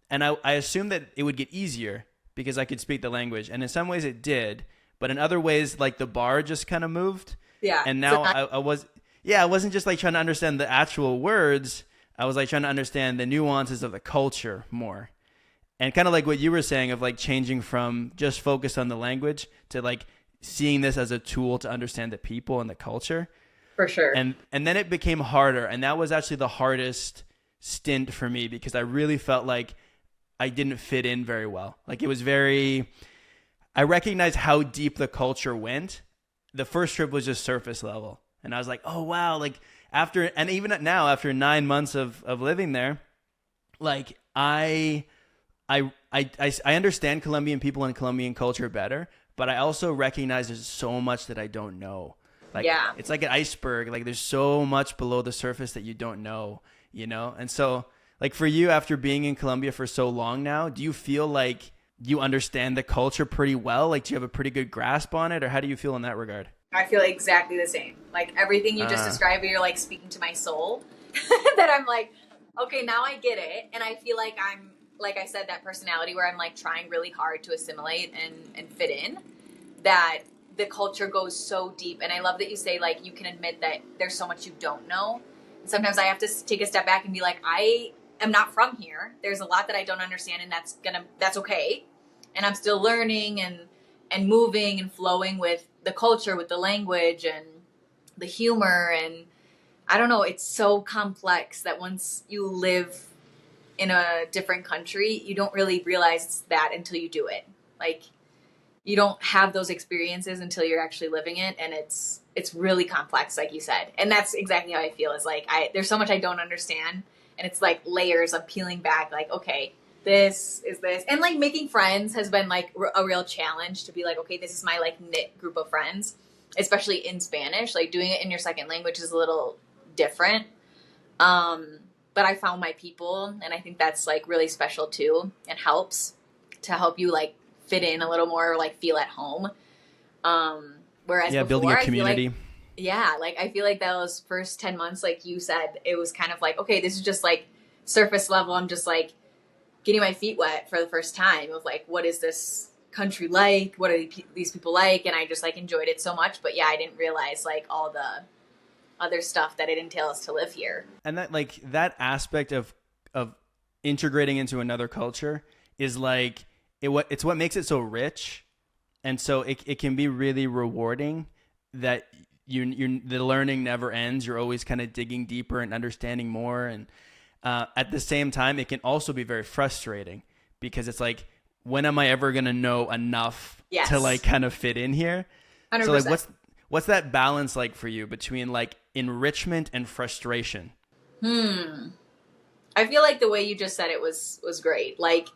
And I assumed that it would get easier because I could speak the language. And in some ways it did. But in other ways, like the bar just kind of moved. Yeah. And now I wasn't just like trying to understand the actual words. I was like trying to understand the nuances of the culture more. And kind of like what you were saying of like changing from just focus on the language to like seeing this as a tool to understand the people and the culture. For sure. And then it became harder. And that was actually the hardest stint for me because I really felt like I didn't fit in very well. Like it was I recognized how deep the culture went. The first trip was just surface level. And I was like, oh, wow. Like even now, after 9 months of living there, like I understand Colombian people and Colombian culture better, but I also recognize there's so much that I don't know. Like, it's like an iceberg. Like there's so much below the surface that you don't know, And so like for you, after being in Colombia for so long now, do you feel like you understand the culture pretty well? Like, do you have a pretty good grasp on it, or how do you feel in that regard? I feel exactly the same. Like everything you just described, you're like speaking to my soul that I'm like, okay, now I get it. And I feel like I'm, like I said, that personality where I'm like trying really hard to assimilate and fit in, that the culture goes so deep. And I love that you say like you can admit that there's so much you don't know. And sometimes I have to take a step back and be like, I am not from here. There's a lot that I don't understand, and that's okay. And I'm still learning and moving and flowing with the culture, with the language and the humor. And I don't know, it's so complex that once you live in a different country, you don't really realize that until you do it. Like you don't have those experiences until you're actually living it. And it's really complex, like you said. And that's exactly how I feel, is like, there's so much I don't understand, and it's like layers of peeling back, like, okay, this is this. And like making friends has been like a real challenge, to be like, okay, this is my like knit group of friends, especially in Spanish. Like doing it in your second language is a little different. But I found my people, and I think that's like really special too, and helps you like fit in a little more, like feel at home. Whereas before, building a community. I feel like those first 10 months, like you said, it was kind of like, okay, this is just like surface level. I'm just like getting my feet wet for the first time of like, what is this country like? What are these people like? And I just like enjoyed it so much. But yeah, I didn't realize like all the other stuff that it entails to live here. And that like that aspect of integrating into another culture is like it's what makes it so rich. And so it can be really rewarding that the learning never ends. You're always kind of digging deeper and understanding more. And at the same time, it can also be very frustrating because it's like, when am I ever going to know enough to like kind of fit in here? 100%. So like, what's that balance like for you between like enrichment and frustration? I feel like the way you just said it was great. Like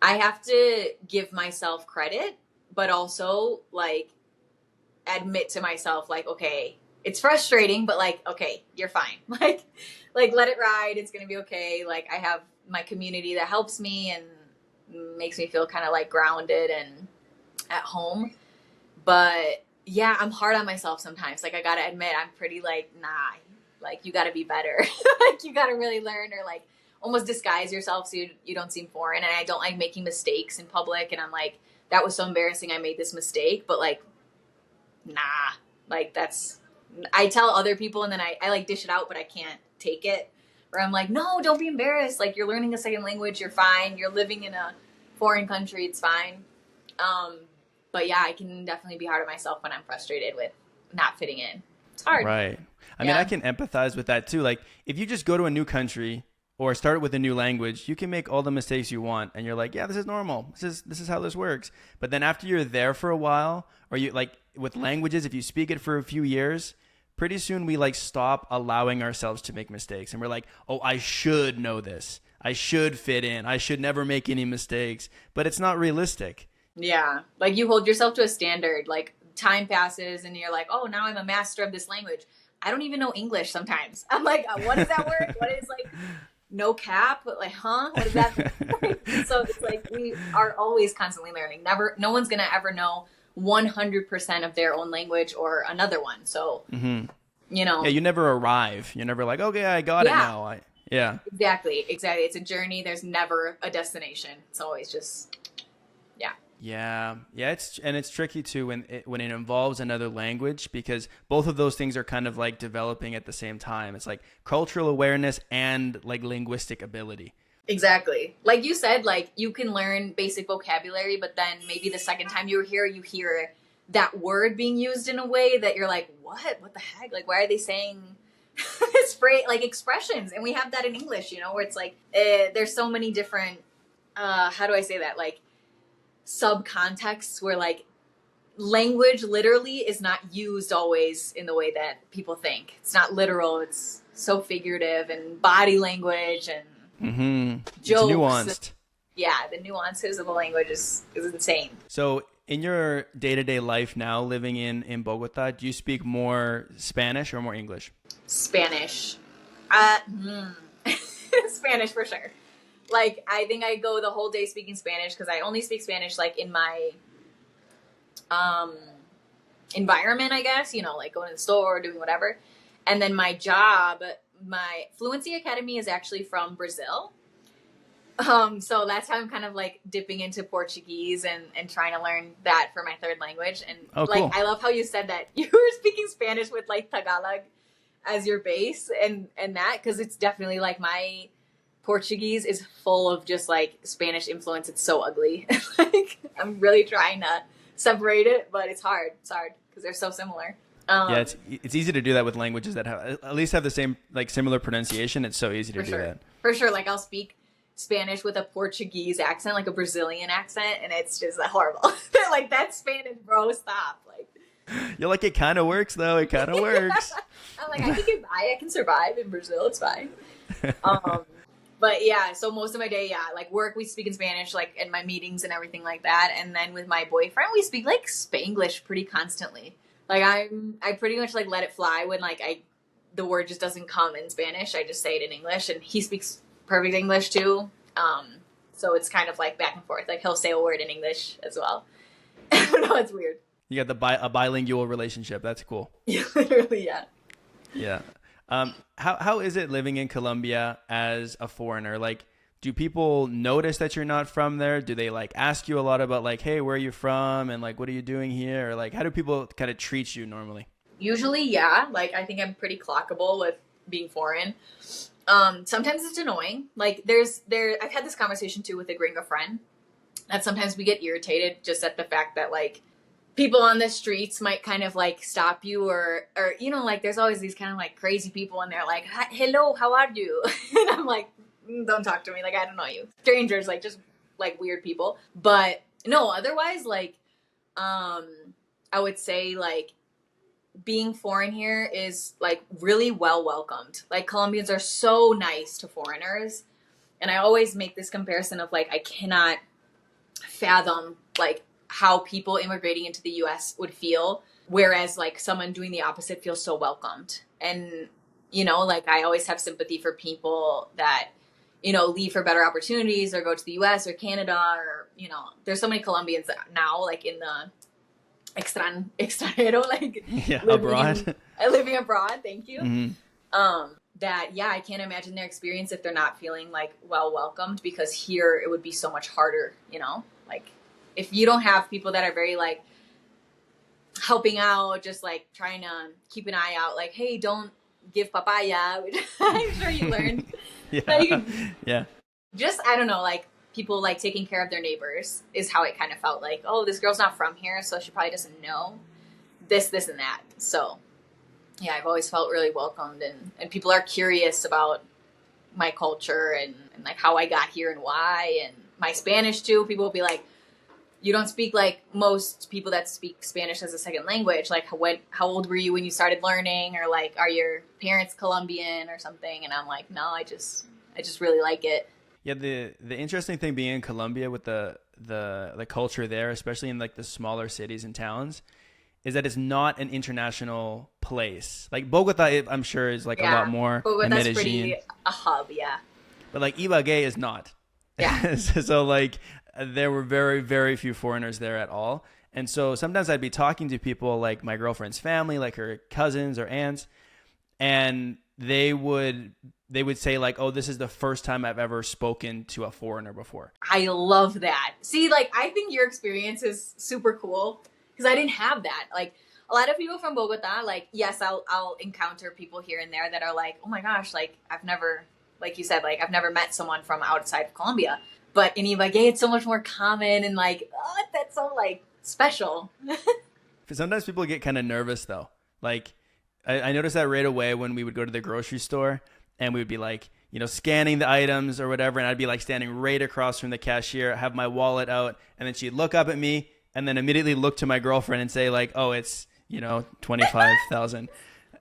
I have to give myself credit, but also like admit to myself, like, okay, it's frustrating, but like, okay, you're fine. Like let it ride. It's going to be okay. Like I have my community that helps me and makes me feel kind of like grounded and at home. But yeah, I'm hard on myself sometimes. Like I got to admit, I'm pretty like, nah, like you got to be better. Like you got to really learn, or like, almost disguise yourself so you don't seem foreign. And I don't like making mistakes in public. And I'm like, that was so embarrassing. I made this mistake, but like, nah, like I tell other people and then I like dish it out, but I can't take it. Where I'm like, no, don't be embarrassed. Like, you're learning a second language. You're fine. You're living in a foreign country. It's fine. But yeah, I can definitely be hard on myself when I'm frustrated with not fitting in. It's hard. Right. I mean, I can empathize with that too. Like, if you just go to a new country or start with a new language, you can make all the mistakes you want. And you're like, yeah, this is normal. This is how this works. But then after you're there for a while, or you like with languages, if you speak it for a few years, pretty soon we like stop allowing ourselves to make mistakes. And we're like, oh, I should know this. I should fit in. I should never make any mistakes. But it's not realistic. Yeah. Like, you hold yourself to a standard. Like, time passes and you're like, oh, now I'm a master of this language. I don't even know English sometimes. I'm like, what does that word? What is like no cap? Like, huh? What does that mean? So it's like we are always constantly learning. No one's going to ever know 100% of their own language or another one. So, you know. Yeah, you never arrive. You're never like, okay, I got it now. Exactly. It's a journey. There's never a destination. It's always just, Yeah. It's tricky too when it involves another language, because both of those things are kind of like developing at the same time. It's like cultural awareness and like linguistic ability. Exactly. Like you said, like you can learn basic vocabulary, but then maybe the second time you're here, you hear that word being used in a way that you're like, what the heck? Like, why are they saying this phrase, like expressions? And we have that in English, you know, where it's like, there's so many different, how do I say that? Like subcontexts where like language literally is not used always in the way that people think. It's not literal. It's so figurative, and body language and jokes. It's nuanced. Yeah, the nuances of the language is insane. So in your day-to-day life now, living in Bogota, do you speak more Spanish or more English? Spanish. Spanish for sure. Like, I think I go the whole day speaking Spanish because I only speak Spanish like in my environment, I guess, you know, like going to the store or doing whatever. And then my job, my Fluency Academy is actually from Brazil. So that's how I'm kind of like dipping into Portuguese and trying to learn that for my third language. And cool. I love how you said that you were speaking Spanish with like Tagalog as your base and that, because it's definitely like my Portuguese is full of just like Spanish influence. It's so ugly. Like, I'm really trying to separate it, but it's hard. It's hard because they're so similar. Yeah, it's easy to do that with languages that have at least have the same like similar pronunciation. It's so easy to do that. For sure. Like, I'll speak Spanish with a Portuguese accent, like a Brazilian accent, and it's just horrible. They're like, that's Spanish, bro. Stop. Like, you're like, it kind of works though. It kind of works. I'm like, I can get by. I can survive in Brazil. It's fine. But yeah, so most of my day, like work, we speak in Spanish, like in my meetings and everything like that. And then with my boyfriend, we speak like Spanglish pretty constantly. Like I pretty much like let it fly when like the word just doesn't come in Spanish. I just say it in English, and he speaks perfect English too. So it's kind of like back and forth. Like, he'll say a word in English as well. I don't know, it's weird. You got a bilingual relationship. That's cool. Yeah, literally, yeah. Yeah. How is it living in Colombia as a foreigner? Like, do people notice that you're not from there? Do they like ask you a lot about like, hey, where are you from? And like, what are you doing here? Or like, how do people kind of treat you normally? Usually, yeah. Like, I think I'm pretty clockable with being foreign. Sometimes it's annoying. Like, I've had this conversation too with a gringo friend that sometimes we get irritated just at the fact that like people on the streets might kind of like stop you or, you know, like there's always these kind of like crazy people and they're like, hello, how are you? And I'm like, don't talk to me. Like, I don't know you. Strangers, like just like weird people. But no, otherwise, like, I would say like being foreign here is like really well welcomed. Like, Colombians are so nice to foreigners. And I always make this comparison of like, I cannot fathom like how people immigrating into the US would feel, whereas like someone doing the opposite feels so welcomed. And, you know, like I always have sympathy for people that, you know, leave for better opportunities or go to the US or Canada, or, you know, there's so many Colombians now, like in the extranjero, like abroad. Living abroad. Thank you. Mm-hmm. that, yeah, I can't imagine their experience if they're not feeling like well welcomed, because here it would be so much harder, you know, like if you don't have people that are very like helping out, just like trying to keep an eye out, like, hey, don't give papaya, which I'm sure you learned. Yeah. Like, yeah. Just, I don't know, like people like taking care of their neighbors is how it kind of felt like, oh, this girl's not from here, so she probably doesn't know this, and that. So yeah, I've always felt really welcomed, and people are curious about my culture and like how I got here and why, and my Spanish too. People will be like, you don't speak like most people that speak Spanish as a second language. Like, how old were you when you started learning? Or like, are your parents Colombian or something? And I'm like, no, I just really like it. Yeah, the interesting thing being in Colombia with the culture there, especially in like the smaller cities and towns, is that it's not an international place. Like Bogotá, I'm sure, is like a lot more. Bogotá's pretty a hub, yeah. But like Ibagué is not. Yeah. So like there were very, very few foreigners there at all. And so sometimes I'd be talking to people like my girlfriend's family, like her cousins or aunts, and they would say like, oh, this is the first time I've ever spoken to a foreigner before. I love that. See, like, I think your experience is super cool because I didn't have that. Like, a lot of people from Bogotá, like, yes, I'll encounter people here and there that are like, oh my gosh, like, I've never, like you said, like, I've never met someone from outside of Colombia. But in Ibagué, it's so much more common and like, oh, that's so like special. Sometimes people get kind of nervous though. Like, I noticed that right away when we would go to the grocery store and we would be like, you know, scanning the items or whatever. And I'd be like standing right across from the cashier, have my wallet out. And then she'd look up at me and then immediately look to my girlfriend and say like, oh, it's, you know, 25,000.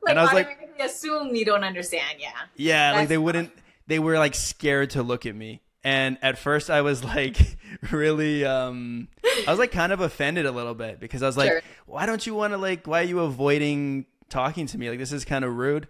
Like, and I was like, assume you don't understand. Yeah. Yeah. That's like they were like scared to look at me. And at first I was like really, I was like kind of offended a little bit because I was like, why don't you want to like, why are you avoiding talking to me? Like, this is kind of rude.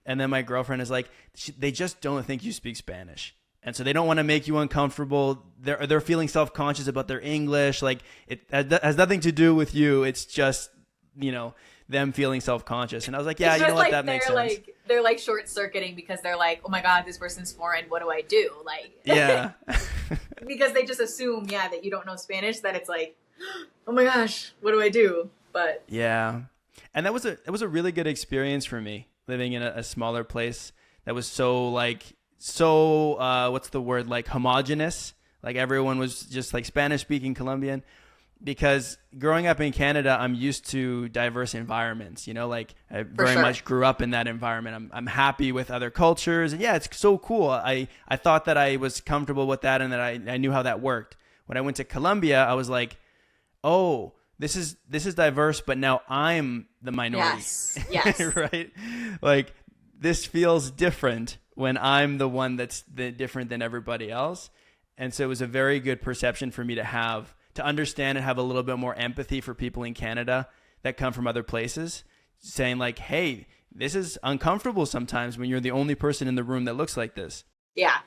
And then my girlfriend is like, they just don't think you speak Spanish. And so they don't want to make you uncomfortable. They're feeling self-conscious about their English. Like it has nothing to do with you. It's just, you know, them feeling self-conscious. And I was like, yeah, you know what, that makes sense. Like, they're like short-circuiting because they're like, oh my God, this person's foreign. What do I do? Like, yeah. Because they just assume, yeah, that you don't know Spanish, that it's like, oh my gosh, what do I do? But yeah. And it was a really good experience for me living in a smaller place that was so what's the word? Like homogenous. Like everyone was just like Spanish speaking Colombian. Because growing up in Canada, I'm used to diverse environments, you know, like I very much grew up in that environment. I'm happy with other cultures. And yeah, it's so cool. I thought that I was comfortable with that and that I knew how that worked. When I went to Colombia, I was like, oh, this is diverse, but now I'm the minority. Yes. Right? Like this feels different when I'm the one that's different than everybody else. And so it was a very good perception for me to understand and have a little bit more empathy for people in Canada that come from other places, saying like, hey, this is uncomfortable sometimes when you're the only person in the room that looks like this. Yeah.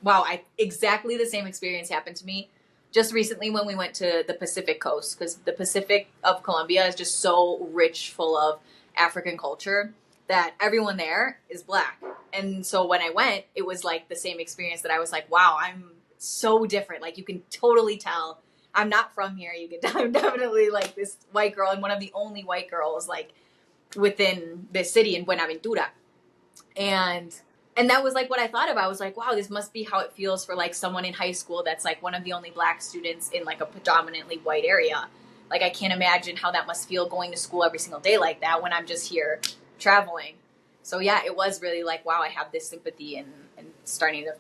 Wow. Exactly the same experience happened to me just recently when we went to the Pacific coast, because the Pacific of Colombia is just so rich, full of African culture that everyone there is Black. And so when I went, it was like the same experience that I was like, wow, I'm so different. Like you can totally tell I'm not from here. I'm definitely like this white girl and one of the only white girls like within this city in Buenaventura. And that was like what I thought of. I was like, wow, this must be how it feels for like someone in high school that's like one of the only Black students in like a predominantly white area. Like I can't imagine how that must feel going to school every single day like that when I'm just here traveling. So yeah, it was really like, wow, I have this sympathy and starting to,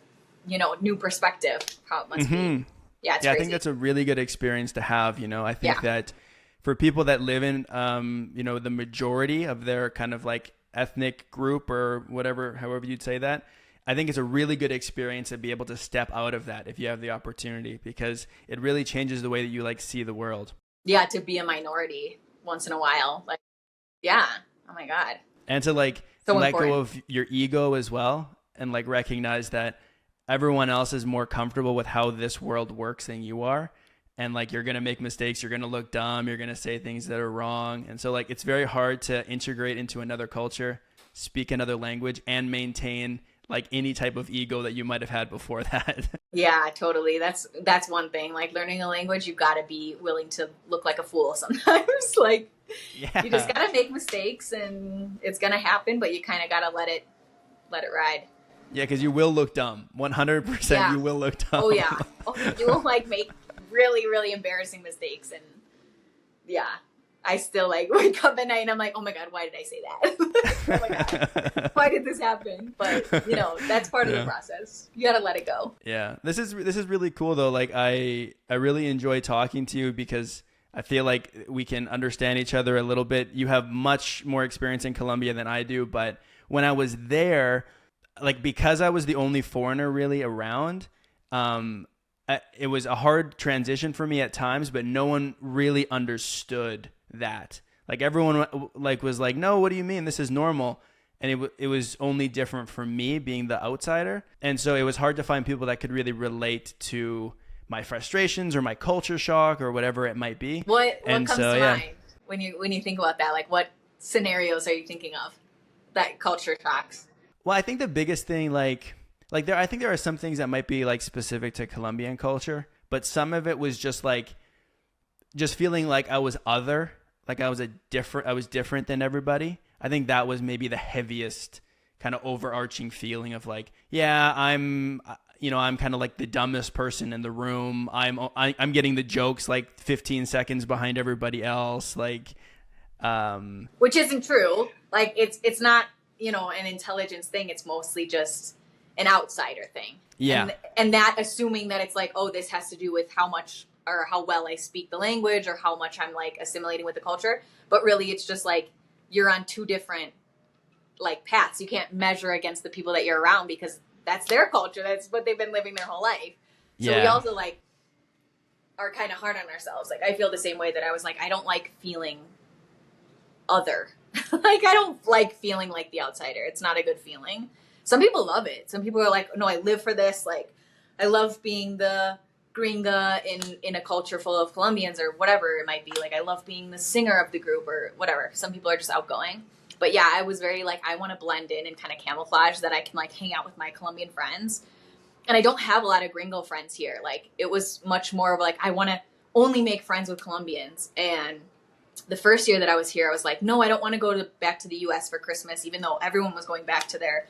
you know, new perspective how it must be. Yeah, it's crazy. I think that's a really good experience to have. You know, I think that for people that live in, you know, the majority of their kind of like ethnic group or whatever, however you'd say that, I think it's a really good experience to be able to step out of that if you have the opportunity, because it really changes the way that you like see the world. Yeah, to be a minority once in a while. Like, yeah. Oh my God. And to like let go of your ego as well and like recognize that everyone else is more comfortable with how this world works than you are. And like, you're going to make mistakes. You're going to look dumb. You're going to say things that are wrong. And so like, it's very hard to integrate into another culture, speak another language and maintain like any type of ego that you might have had before that. Yeah, totally. That's one thing. Like learning a language, you got to be willing to look like a fool sometimes. Like Yeah. you just got to make mistakes and it's going to happen, but you kind of got to let it ride. Yeah, because you will look dumb. 100% Yeah. you will look dumb. Oh yeah. Oh, you will like make really, really embarrassing mistakes. And yeah, I still like wake up at night and I'm like, oh my God, why did I say that? Oh my God, why did this happen? But that's part of the process. You got to let it go. Yeah. This is really cool though. Like I really enjoy talking to you because I feel like we can understand each other a little bit. You have much more experience in Colombia than I do, but when I was there, like because I was the only foreigner really around, it was a hard transition for me at times, but no one really understood that. Like everyone like was like, no, what do you mean? This is normal. And it was only different for me being the outsider. And so it was hard to find people that could really relate to my frustrations or my culture shock or whatever it might be. What comes to mind when you think about that? Like what scenarios are you thinking of that culture shocks? Well, I think the biggest thing, I think there are some things that might be like specific to Colombian culture, but some of it was just feeling like I was other, like I was different than everybody. I think that was maybe the heaviest kind of overarching feeling of like, yeah, I'm kind of like the dumbest person in the room. I'm getting the jokes like 15 seconds behind everybody else, like, which isn't true. Like it's not, an intelligence thing. It's mostly just an outsider thing. Yeah. And that assuming that it's like, oh, this has to do with how much or how well I speak the language or how much I'm like assimilating with the culture. But really it's just like you're on two different like paths. You can't measure against the people that you're around because that's their culture. That's what they've been living their whole life. So we also like are kind of hard on ourselves. Like I feel the same way that I was like, I don't like feeling other. Like I don't like feeling like the outsider. It's not a good feeling. Some people love it. Some people are like, no, I live for this. Like I love being the gringa in a culture full of Colombians or whatever it might be. Like I love being the singer of the group or whatever. Some people are just outgoing. But yeah, I was very like, I want to blend in and kind of camouflage that I can like hang out with my Colombian friends. And I don't have a lot of gringo friends here. Like it was much more of like, I want to only make friends with Colombians. And the first year that I was here, I was like, no, I don't want to go back to the US for Christmas, even though everyone was going back to their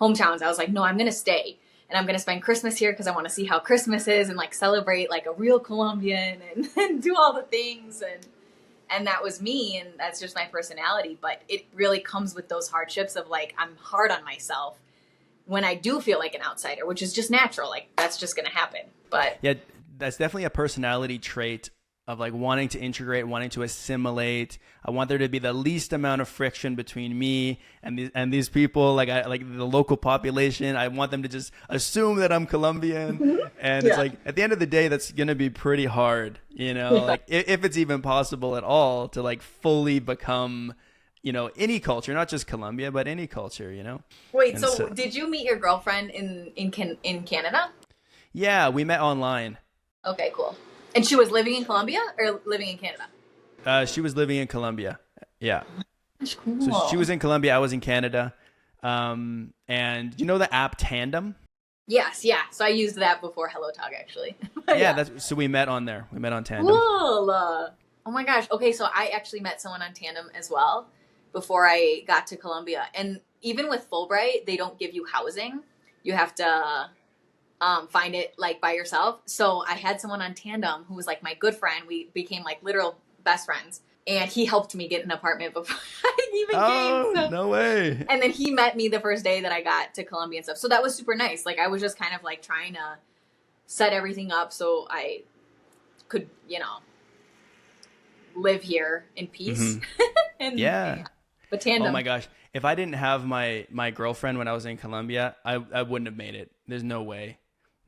hometowns. I was like, no, I'm going to stay. And I'm going to spend Christmas here because I want to see how Christmas is and like celebrate like a real Colombian and do all the things. And that was me. And that's just my personality. But it really comes with those hardships of like, I'm hard on myself when I do feel like an outsider, which is just natural. Like that's just going to happen. But yeah, that's definitely a personality trait of like wanting to integrate, wanting to assimilate. I want there to be the least amount of friction between me and these people, like the local population. I want them to just assume that I'm Colombian. And it's like at the end of the day, that's gonna be pretty hard, like if it's even possible at all to like fully become, any culture, not just Colombia, but any culture, Wait, so did you meet your girlfriend in Canada? Yeah, we met online. Okay, cool. And she was living in Colombia or living in Canada? She was living in Colombia. Yeah. That's cool. So she was in Colombia. I was in Canada. And you know the app Tandem? Yes. Yeah. So I used that before Hello Talk, actually. Yeah. So we met on there. We met on Tandem. Cool. Oh my gosh. Okay. So I actually met someone on Tandem as well before I got to Colombia. And even with Fulbright, they don't give you housing. You have to find it like by yourself. So I had someone on Tandem who was like my good friend. We became like literal best friends. And he helped me get an apartment before I even came. So. No way. And then he met me the first day that I got to Colombia and stuff. So that was super nice. Like I was just kind of like trying to set everything up so I could, live here in peace. Mm-hmm. And, yeah. But Tandem. Oh my gosh. If I didn't have my girlfriend when I was in Colombia, I wouldn't have made it. There's no way.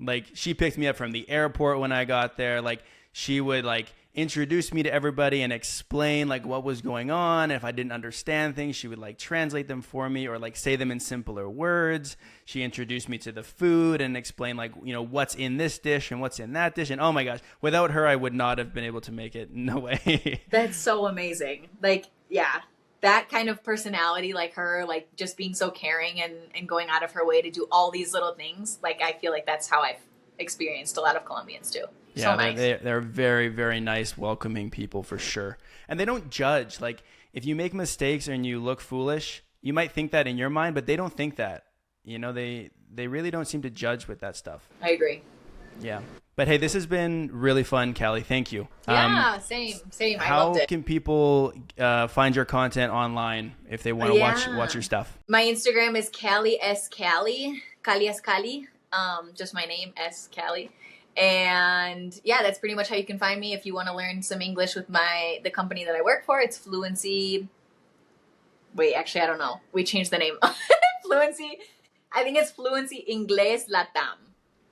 Like she picked me up from the airport when I got there. Like she would like introduce me to everybody and explain like what was going on. If I didn't understand things, she would like translate them for me or like say them in simpler words. She introduced me to the food and explain like, what's in this dish and what's in that dish. And oh my gosh, without her, I would not have been able to make it. No way. That's so amazing. Like, yeah. that kind of personality, like her, like just being so caring and going out of her way to do all these little things. Like, I feel like that's how I've experienced a lot of Colombians too. Yeah, so nice. They're very, very nice, welcoming people for sure. And they don't judge. Like, if you make mistakes and you look foolish, you might think that in your mind, but they don't think that. You know, they really don't seem to judge with that stuff. I agree. Yeah. But hey, this has been really fun, Kally. Thank you. Yeah, same. I loved it. How can people find your content online if they want to watch your stuff? My Instagram is Kally S. Kally. Kally S. Kally. Just my name, S. Kally. And yeah, that's pretty much how you can find me if you want to learn some English with the company that I work for. It's Fluency. Wait, actually, I don't know. We changed the name. Fluency. I think it's Fluency Inglés Latam.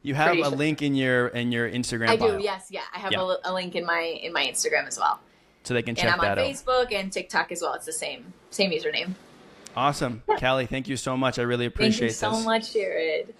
You have a link in your Instagram bio. I do, yes, yeah. I have a link in my Instagram as well. So they can check that out. And I'm on Facebook and TikTok as well. It's the same username. Awesome. Kally, thank you so much. I really appreciate this. Thank you so much, Jared.